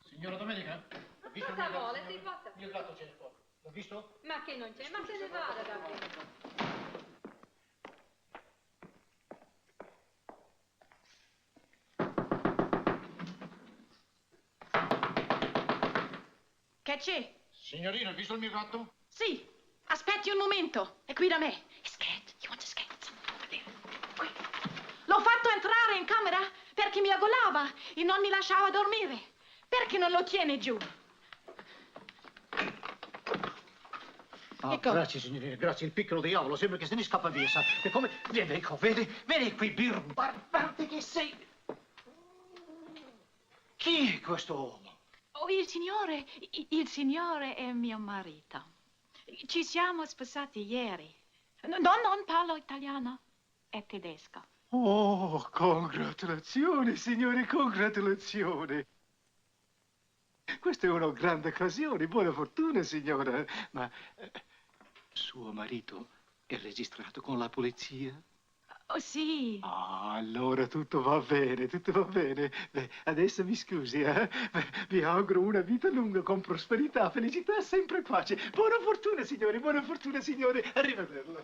Signora Domenica? Ho visto Cosa vuole? Si possa. Il gatto c'è fuori. L'ho visto? Ma che non c'è? Ma se ne vada da qui. Che c'è? Signorina, hai visto il mio gatto? Sì, aspetti un momento. È qui da me. È scared. You want to scared? Qui. L'ho fatto entrare in camera perché mi agolava e non mi lasciava dormire. Perché non lo tiene giù? Ecco. Grazie, signorina, grazie. Il piccolo diavolo sembra che se ne scappa via, sa? E come... Vieni qui, birbante che sei. Chi è questo uomo? Oh, il signore è mio marito. Ci siamo sposati ieri. Non parlo italiano, è tedesco. Oh, congratulazioni, signore, congratulazioni. Questa è una grande occasione, buona fortuna, signora. Ma suo marito è registrato con la polizia? Oh, sì. Ah, allora tutto va bene, tutto va bene. Beh, adesso mi scusi, eh? Vi auguro una vita lunga con prosperità, felicità e sempre pace. Buona fortuna, signore, buona fortuna, signore. Arrivederla.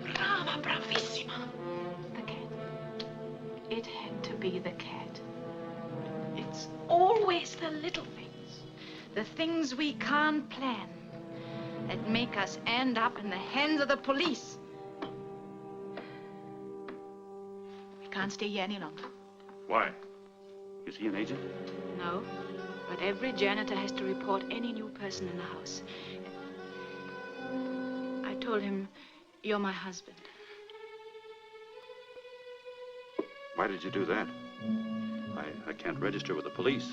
Brava, bravissima. The cat. It had to be the cat. It's always the little things, the things we can't plan, that make us end up in the hands of the police. We can't stay here any longer. Why? Is he an agent? No, but every janitor has to report any new person in the house. I told him, you're my husband. Why did you do that? I can't register with the police.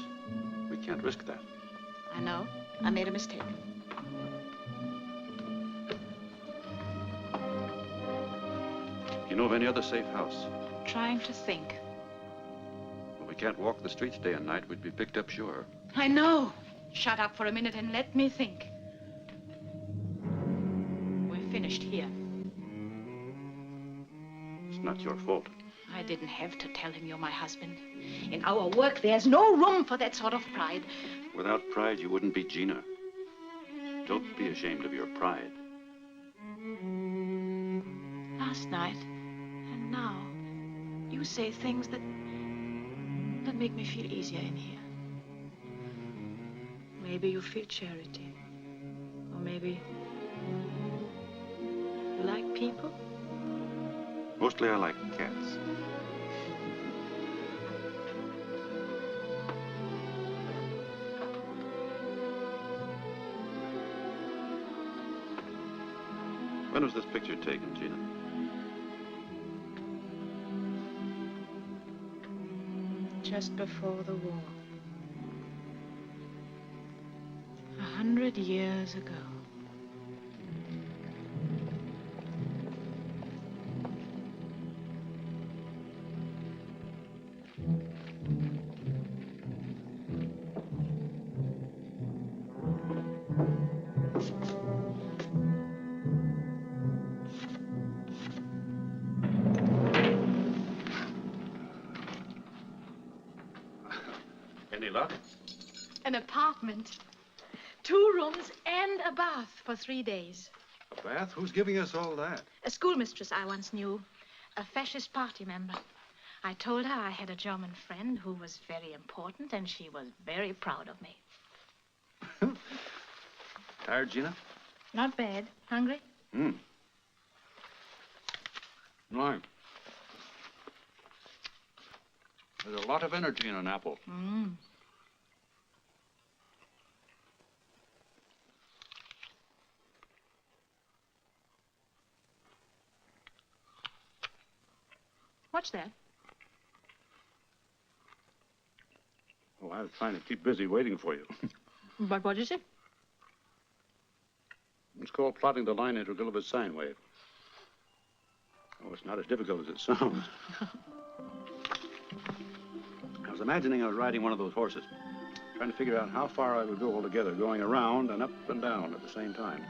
We can't risk that. I know. I made a mistake. You know of any other safe house? Trying to think. Well, we can't walk the streets day and night. We'd be picked up sure. I know. Shut up for a minute and let me think. We're finished here. It's not your fault. I didn't have to tell him you're my husband. In our work, there's no room for that sort of pride. Without pride, you wouldn't be Gina. Don't be ashamed of your pride. Last night and now, you say things that make me feel easier in here. Maybe you feel charity. Or maybe you like people. Mostly I like cats. When was this picture taken, Gina? Just before the war. 100 years ago. An apartment. 2 rooms and a bath for 3 days. A bath? Who's giving us all that? A schoolmistress I once knew. A fascist party member. I told her I had a German friend who was very important, and she was very proud of me. Tired, Gina? Not bad. Hungry? Right. There's a lot of energy in an apple. What's that? Oh, I was trying to keep busy waiting for you. But what is it? It's called plotting the line integral of a sine wave. Oh, it's not as difficult as it sounds. I was imagining I was riding one of those horses, trying to figure out how far I would go altogether, going around and up and down at the same time.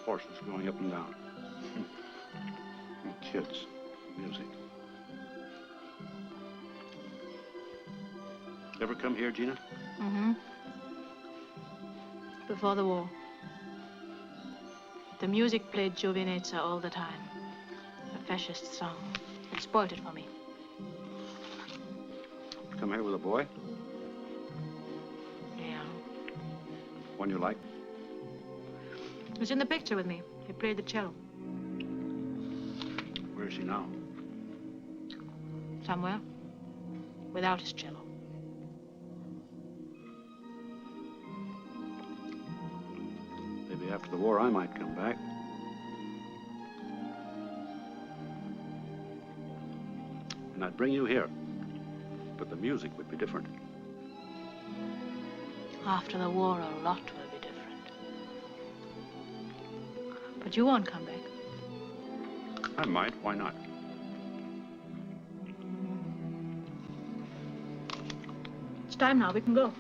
Horses going up and down. And kids, music. Ever come here, Gina? Before the war. The music played Giovinezza all the time. A fascist song. It spoiled it for me. Come here with a boy? Yeah. One you like? He was in the picture with me. He played the cello. Where is he now? Somewhere. Without his cello. Maybe after the war I might come back. And I'd bring you here. But the music would be different. After the war, a lot will be different. But you won't come back. I might. Why not? It's time now. We can go.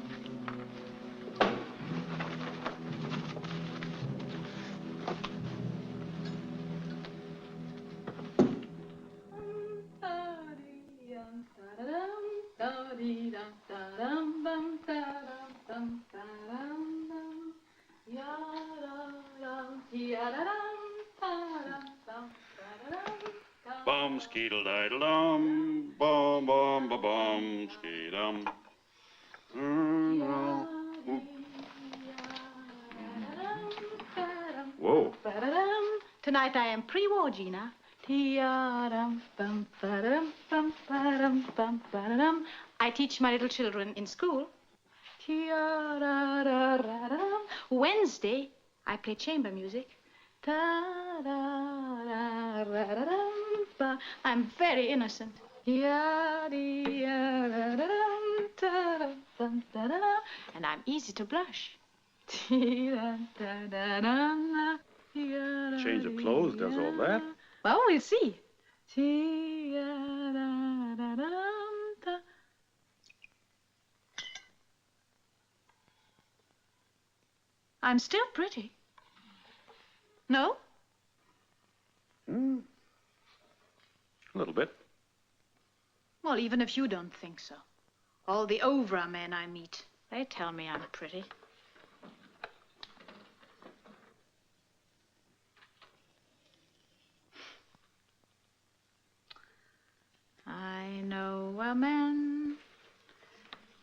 Bum skeedle diddle dum, bum bum ba bum skeedum. Whoa. Tonight I am pre-war, Gina. I teach my little children in school. Wednesday, I play chamber music. I'm very innocent. And I'm easy to blush. Change of clothes does all that? Well, we'll see. I'm still pretty. No? A little bit. Well, even if you don't think so. All the Ovra men I meet, they tell me I'm pretty. I know a man.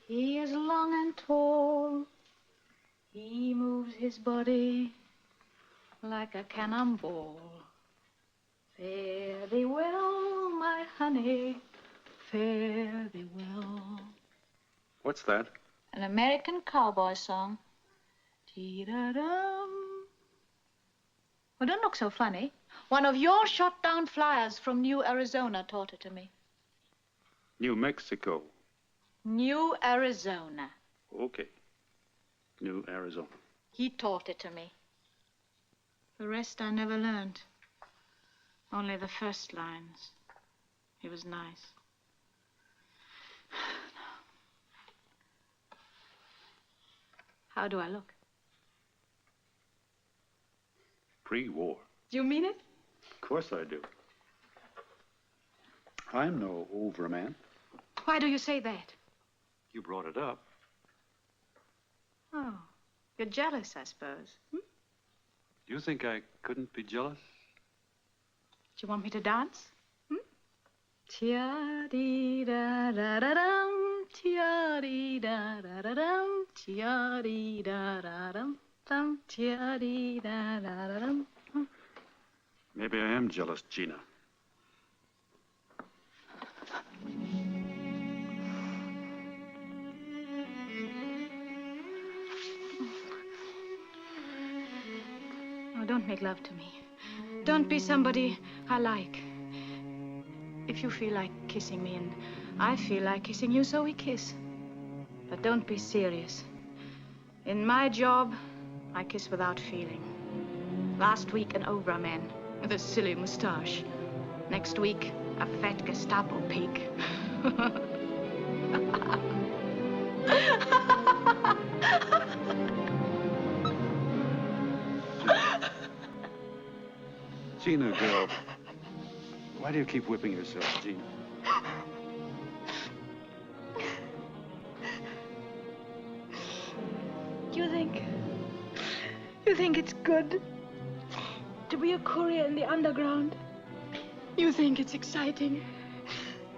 He is long and tall. He moves his body like a cannonball. Fare thee well, my honey, fare thee well. What's that? An American cowboy song. Dee-da-dum. Well, don't look so funny. One of your shot-down flyers from New Arizona taught it to me. New Mexico. New Arizona. Okay. New Arizona. He taught it to me. The rest I never learned. Only the first lines. He was nice. How do I look? Pre-war. Do you mean it? Of course I do. I'm no overman. Why do you say that? You brought it up. Oh, you're jealous, I suppose. Hmm? Do you think I couldn't be jealous? Do you want me to dance? Tia-dee-da-da-da-dum, tia-dee-da-da-da-dum, tia-dee-da-da-dum, dum, tia-dee-da-da-da-dum. Maybe I am jealous, Gina. Oh, don't make love to me. Don't be somebody I like. If you feel like kissing me and I feel like kissing you, so we kiss. But don't be serious. In my job, I kiss without feeling. Last week, an Obra man with a silly mustache. Next week, a fat Gestapo pig. Gina, girl. Why do you keep whipping yourself, Gina? You think it's good to be a courier in the underground? You think it's exciting,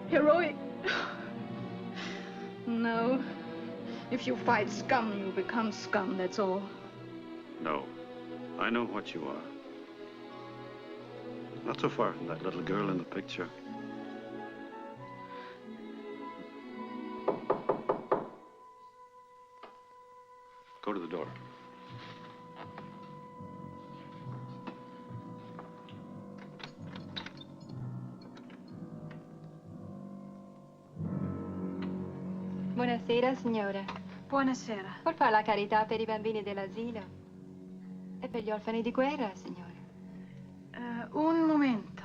heroic? No. If you fight scum, you become scum, that's all. No. I know what you are. Not so far from that little girl in the picture. Go to the door. Buonasera, signora. Buonasera. Vuol fare la carità per i bambini dell'asilo? E per gli orfani di guerra, signora? Un momento.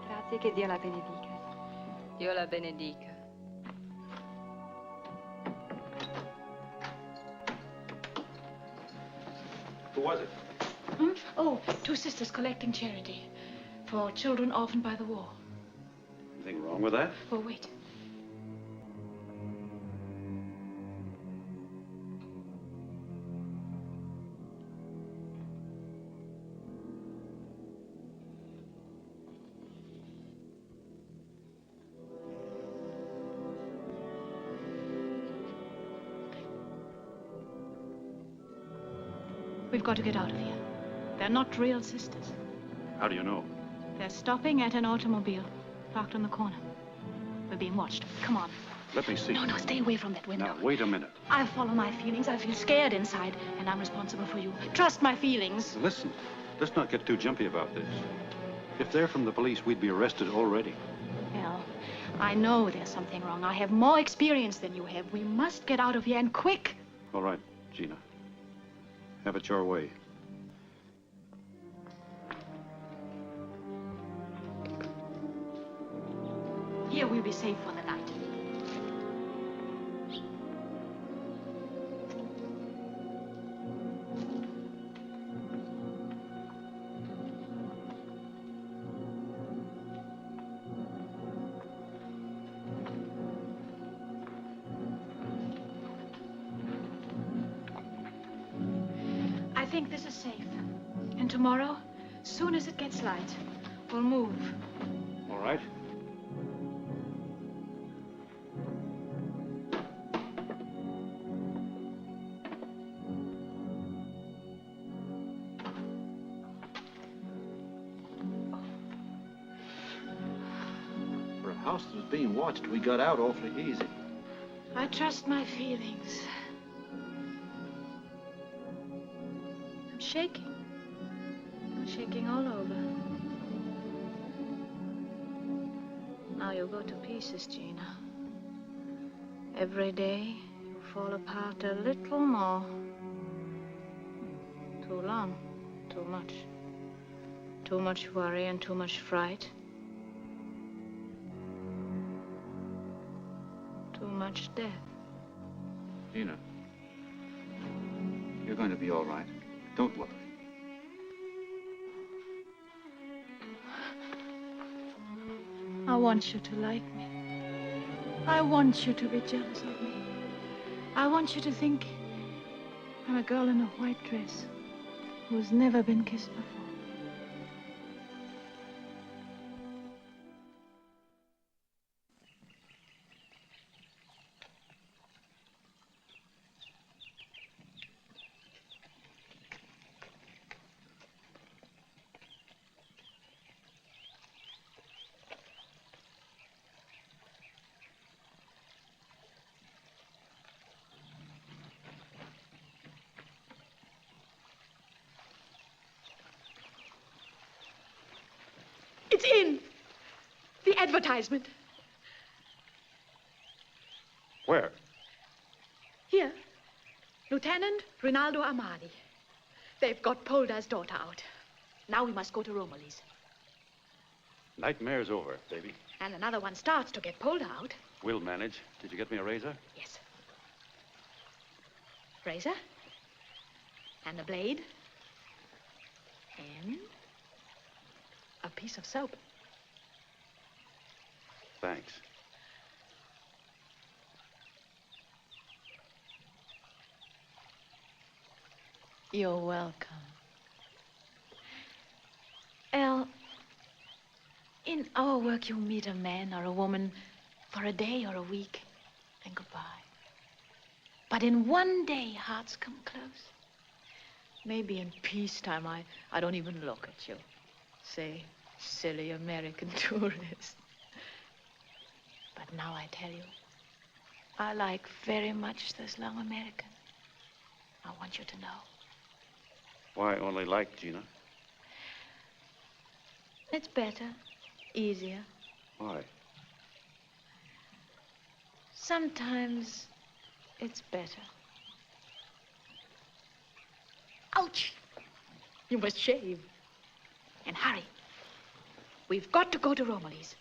Grazie, che Dio la benedica. Dio la benedica. Who was it? Oh, 2 sisters collecting charity for children orphaned by the war. Anything wrong with that? Oh, wait. We've got to get out of here. They're not real sisters. How do you know? They're stopping at an automobile, parked on the corner. We're being watched. Come on. Let me see. No, stay away from that window. Now, wait a minute. I follow my feelings. I feel scared inside, and I'm responsible for you. Trust my feelings. Listen, let's not get too jumpy about this. If they're from the police, we'd be arrested already. Well, I know there's something wrong. I have more experience than you have. We must get out of here, and quick. All right, Gina. Have it your way. Here we'll be safe for the night. I think this is safe. And tomorrow, soon as it gets light, we'll move. All right. For a house that was being watched, we got out awfully easy. I trust my feelings. I'm shaking. I'm shaking all over. Now you go to pieces, Gina. Every day you fall apart a little more. Too long, too much. Too much worry and too much fright. Too much death. Gina, you're going to be all right. Don't worry. I want you to like me. I want you to be jealous of me. I want you to think I'm a girl in a white dress who's never been kissed before. It's in. The advertisement. Where? Here. Lieutenant Rinaldo Amadi. They've got Poldar's daughter out. Now we must go to Romilly's. Nightmare's over, baby. And another one starts to get Polder out. We'll manage. Did you get me a razor? Yes. Razor. And a blade. And a piece of soap. Thanks. You're welcome. Elle, in our work you meet a man or a woman for a day or a week, then goodbye. But in one day, hearts come close. Maybe in peacetime, I don't even look at you. Say, silly American tourist. But now I tell you, I like very much this long American. I want you to know. Why only like, Gina? It's better, easier. Why? Sometimes it's better. Ouch! You must shave. And hurry. We've got to go to Romilly's.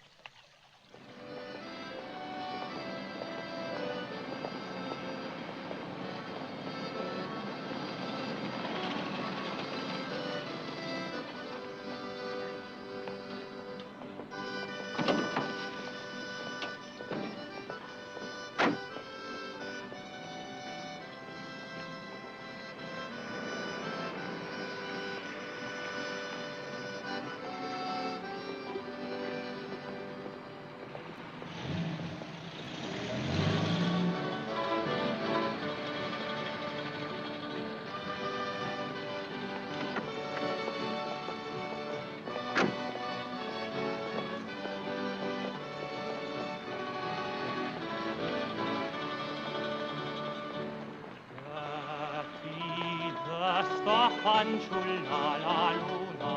Fanciulla la luna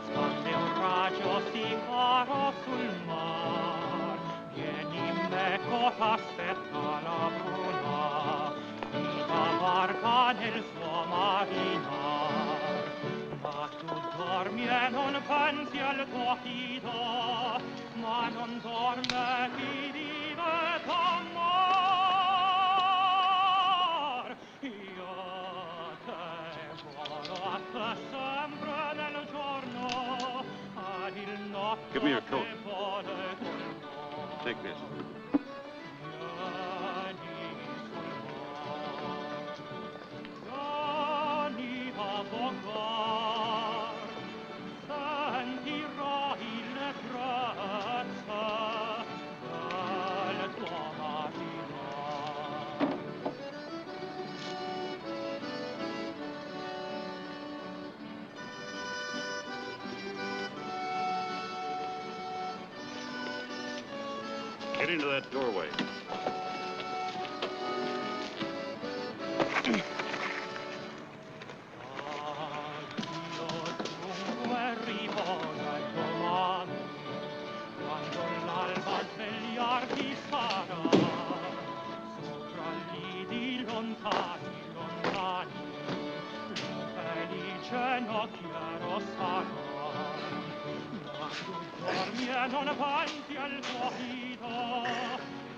spande un raggio sì caro sul mar. Vieni meco t'aspetta la bruna vita barca nel suo marinar. Ma tu dormi e non pensi al tuo fido, ma non dorme chi vive d'amor. Sempre nel giorno ad il notte. Give me your coat. Take this. Sentirò il prezzo del tuo marito. Get into that doorway. Quando l'alba svegliarti sarà, sopra lidi lontani, lontani, felice nocchiero sarà. Ma tu dormi e non pensi al tuo fido,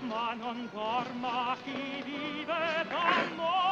ma non dorma chi vive d'amor.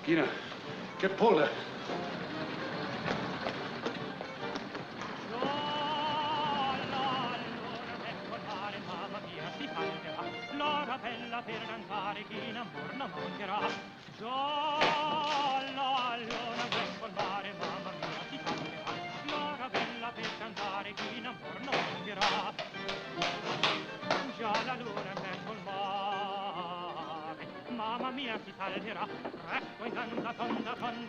Tina, get Paula. L'ora bella per danzare, chi in amor non mancherà. Già la luna vuoi col mare, mamma mia, si canterà. L'ora bella per cantare, chi in amor non mancherà. Già la luna vuoi col mare, mamma mia, si salterà. Ecco in tanta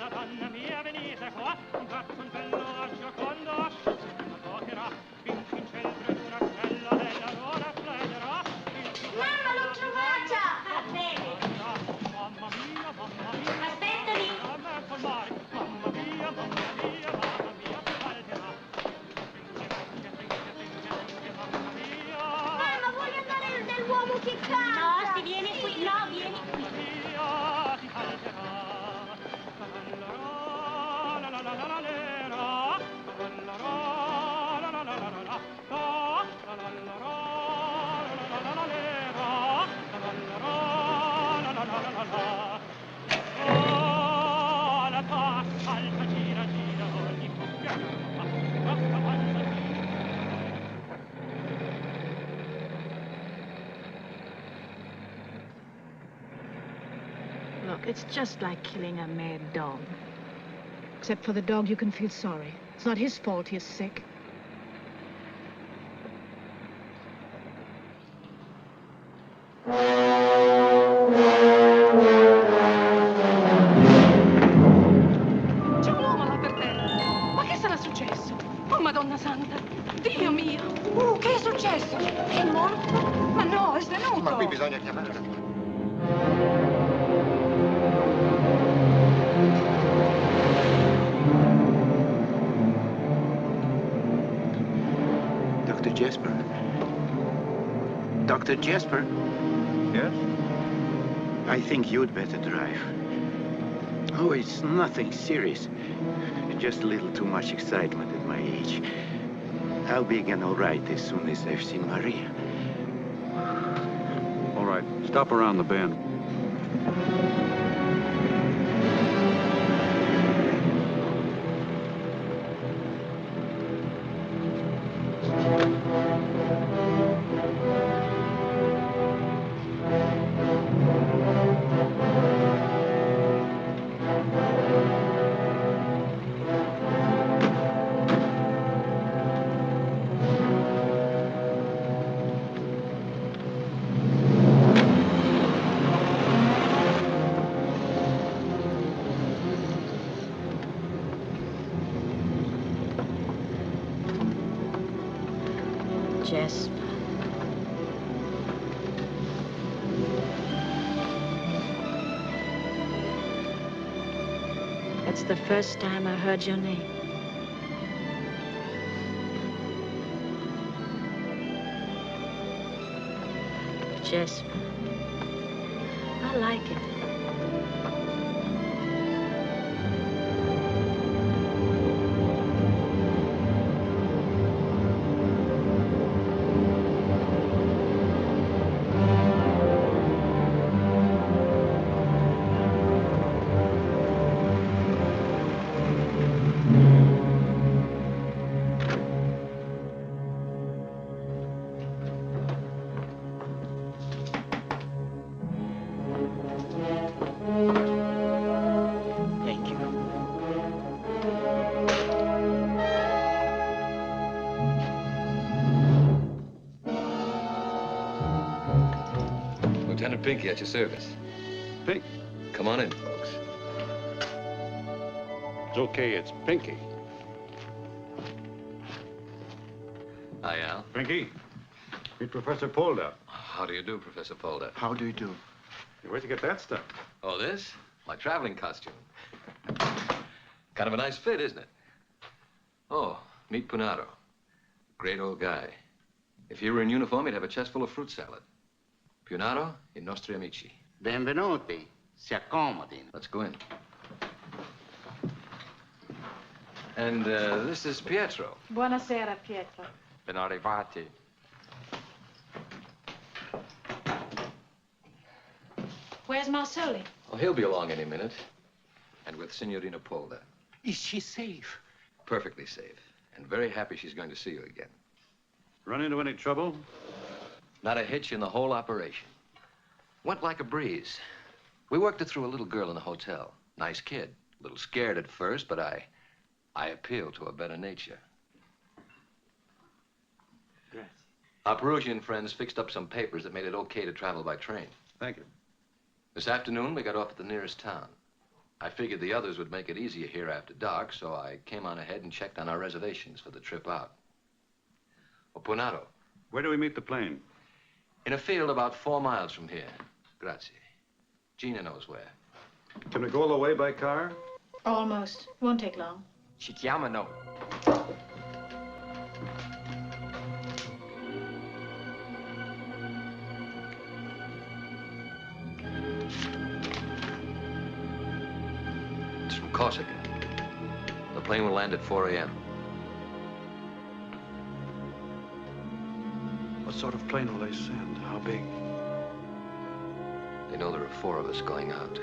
donna mia, venite qua. Un garçoncello a Gioconda, la toccherà. Finché in cielo una stella della luna splederà. Mamma, l'ho trovata! Ah, bene! Mamma mia, aspettami! Mamma col mare, mamma mia, mamma mia, si salterà. Mamma mia! Mamma, voglio andare nell'uomo che canta! No, si viene qui, no, vieni qui! Mamma mia, si salterà. La la la la la lera, la la la la la la la la, la la la lera, la la la la. Oh, la passa, alta, gira, gira, ogni coppia troppa panza. Look, it's just like killing a mad dog. Except for the dog, you can feel sorry. It's not his fault he's sick. C'è un uomo là per terra. Ma che sarà successo? Oh, Madonna Santa! Dio mio! Che è successo? È morto? Ma no, è svenuto! Ma qui bisogna chiamare la... Dr. Jesper? Dr. Jesper? Yes? I think you'd better drive. Oh, it's nothing serious. Just a little too much excitement at my age. I'll be again all right as soon as I've seen Maria. All right, stop around the bend. Jesper. That's the first time I heard your name. Jesper. I like it. Lieutenant Pinky at your service. Pink? Come on in, folks. It's okay, it's Pinky. Hi, Al. Pinky, meet Professor Polder. How do you do, Professor Polder? How do you do? Where'd you get that stuff? Oh, this? My traveling costume. Kind of a nice fit, isn't it? Oh, meet Punato. Great old guy. If he were in uniform, he'd have a chest full of fruit salad. Punato, I nostri amici. Benvenuti. Si accomodi. Let's go in. And this is Pietro. Buonasera, Pietro. Ben arrivati. Where's Marsoli? Oh, he'll be along any minute. And with Signorina Polda. Is she safe? Perfectly safe. And very happy she's going to see you again. Run into any trouble? Not a hitch in the whole operation. Went like a breeze. We worked it through a little girl in the hotel. Nice kid. A little scared at first, but I appealed to her better nature. Grazie. Our Peruvian friends fixed up some papers that made it okay to travel by train. Thank you. This afternoon, we got off at the nearest town. I figured the others would make it easier here after dark, so I came on ahead and checked on our reservations for the trip out. Oh, Punato. Where do we meet the plane? In a field about 4 miles from here. Grazie. Gina knows where. Can we go all the way by car? Almost. Won't take long. Ci chiamano. It's from Corsica. The plane will land at 4 a.m. What sort of plane will they send? How big? They know there are 4 of us going out.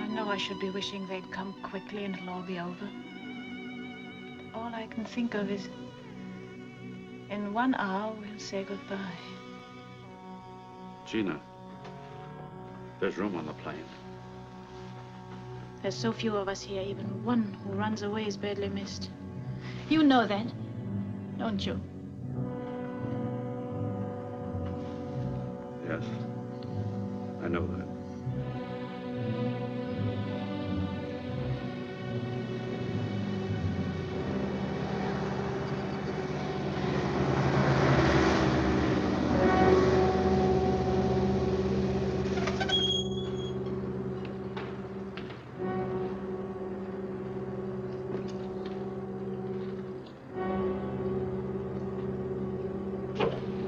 I know I should be wishing they'd come quickly and it'll all be over. But all I can think of is, in 1 hour, we'll say goodbye. Gina, there's room on the plane. There's so few of us here, even one who runs away is badly missed. You know that, don't you? Yes, I know that.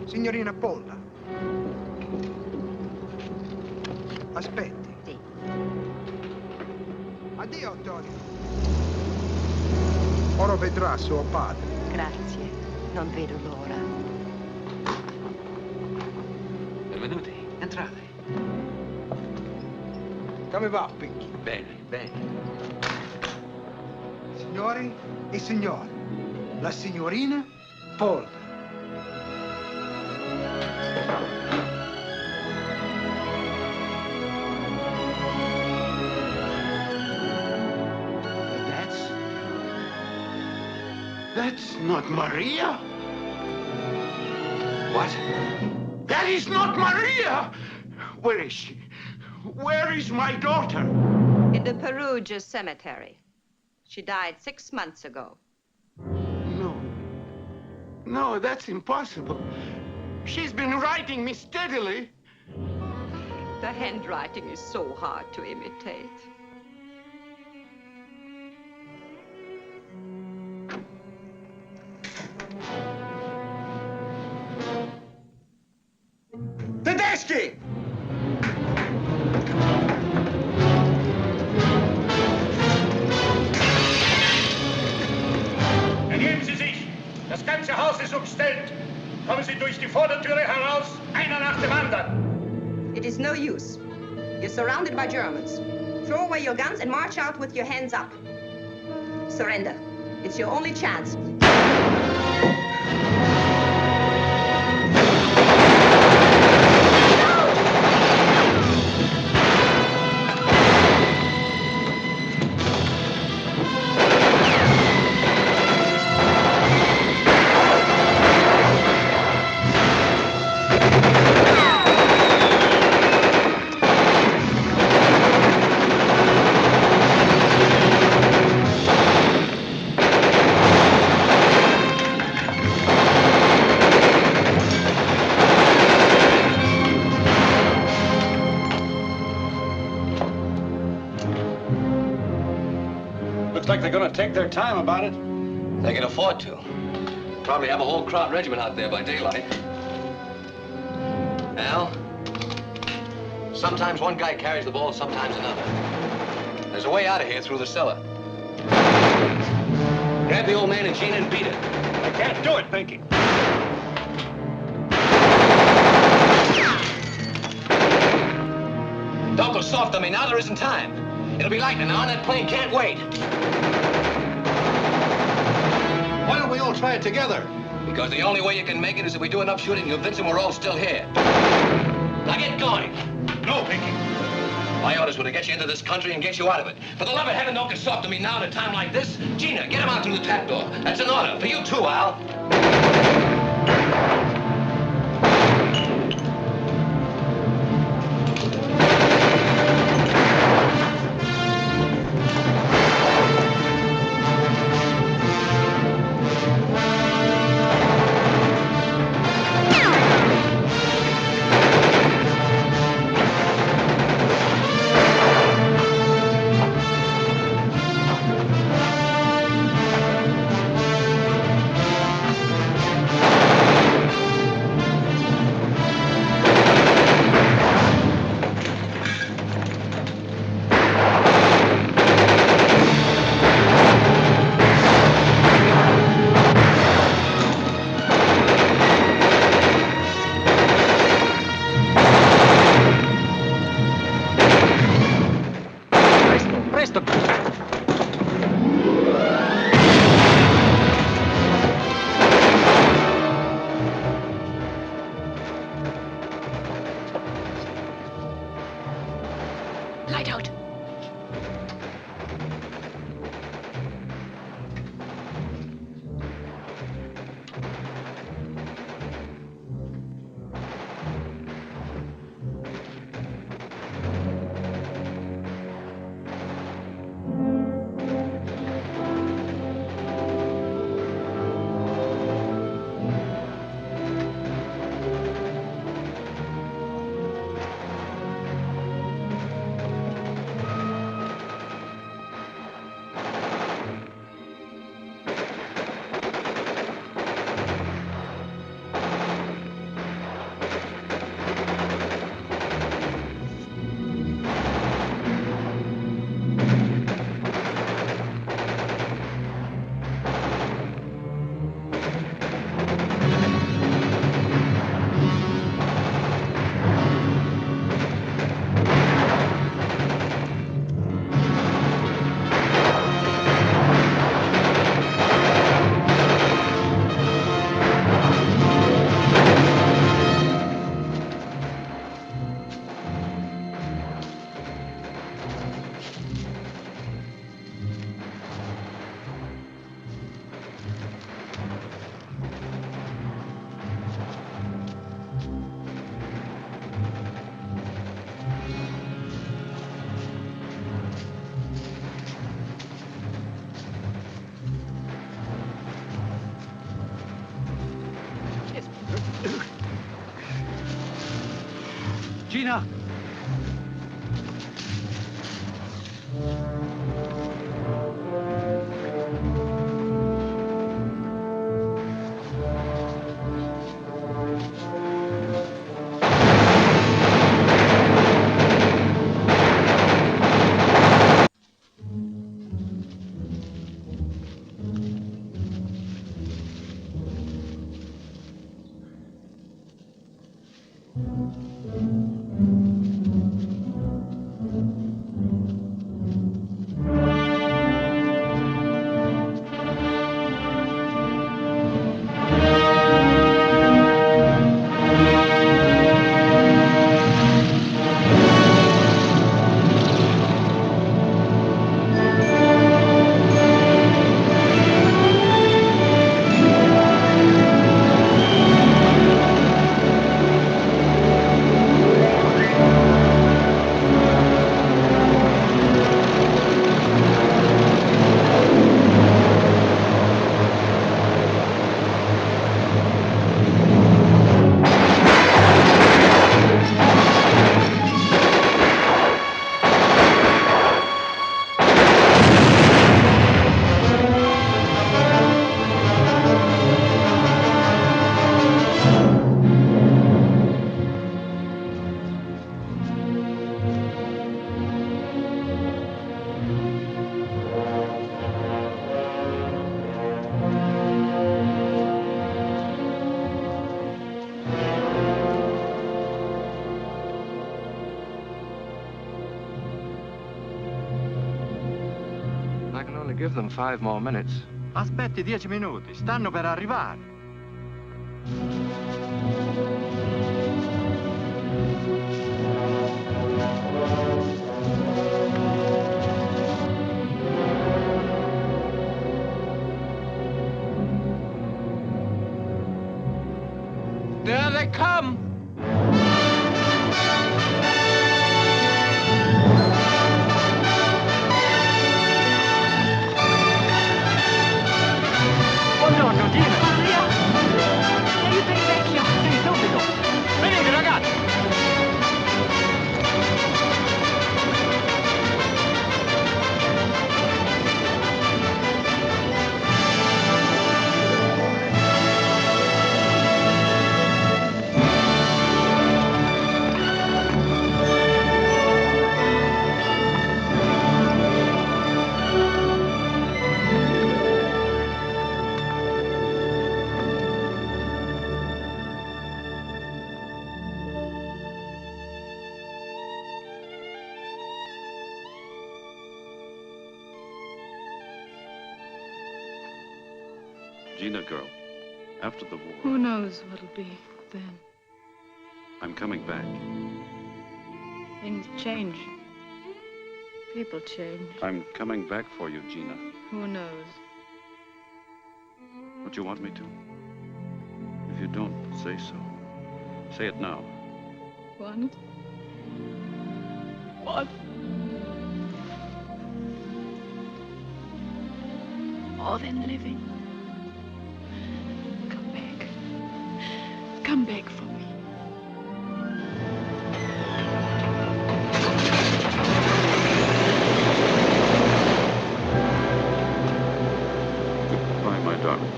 Signorina Polda. Aspetti. Sì. Addio, Antonio. Ora vedrà suo padre. Grazie. Non vedo l'ora. Benvenuti. Entrate. Come va, Pinky? Bene, bene. Signori e signore, la signorina Polda. That's not Maria. What? That is not Maria! Where is she? Where is my daughter? In the Perugia cemetery. She died 6 months ago. No. No, that's impossible. She's been writing me steadily. The handwriting is so hard to imitate. Tedeschi! Ergeben Sie sich! Das ganze Haus ist umstellt. Kommen Sie durch die Vordertüre heraus, einer nach dem anderen. It is no use. You're surrounded by Germans. Throw away your guns and march out with your hands up. Surrender. It's your only chance. Looks like they're gonna take their time about it. They can afford to. Probably have a whole crowd regiment out there by daylight. Al, sometimes one guy carries the ball, sometimes another. There's a way out of here through the cellar. Grab the old man and Gina and beat it. I can't do it, Pinky. Don't go soft on me now, there isn't time. It'll be lightning now, and that plane can't wait. Why don't we all try it together? Because the only way you can make it is if we do enough shooting to convince them we're all still here. Now get going. No, Pinky. My orders were to get you into this country and get you out of it. For the love of heaven, don't get soft to me now at a time like this. Gina, get him out through the trapdoor. That's an order. For you too, Al. Light out. Gina! only give them 5 more minutes. Aspetti 10 minuti, stanno per arrivare. There they come! Buongiorno, Gina! Maria! Aiuto il vecchio! Sì, subito! Venite, ragazzi! Gina, girl, after the war, Who knows what'll be then? I'm coming back. Things change. People change. I'm coming back for you, Gina. Who knows? Don't you want me to? If you don't, say so. Say it now. Want? What? More than living. Come back. Come back for me. Goodbye, my darling.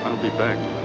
I'll be back.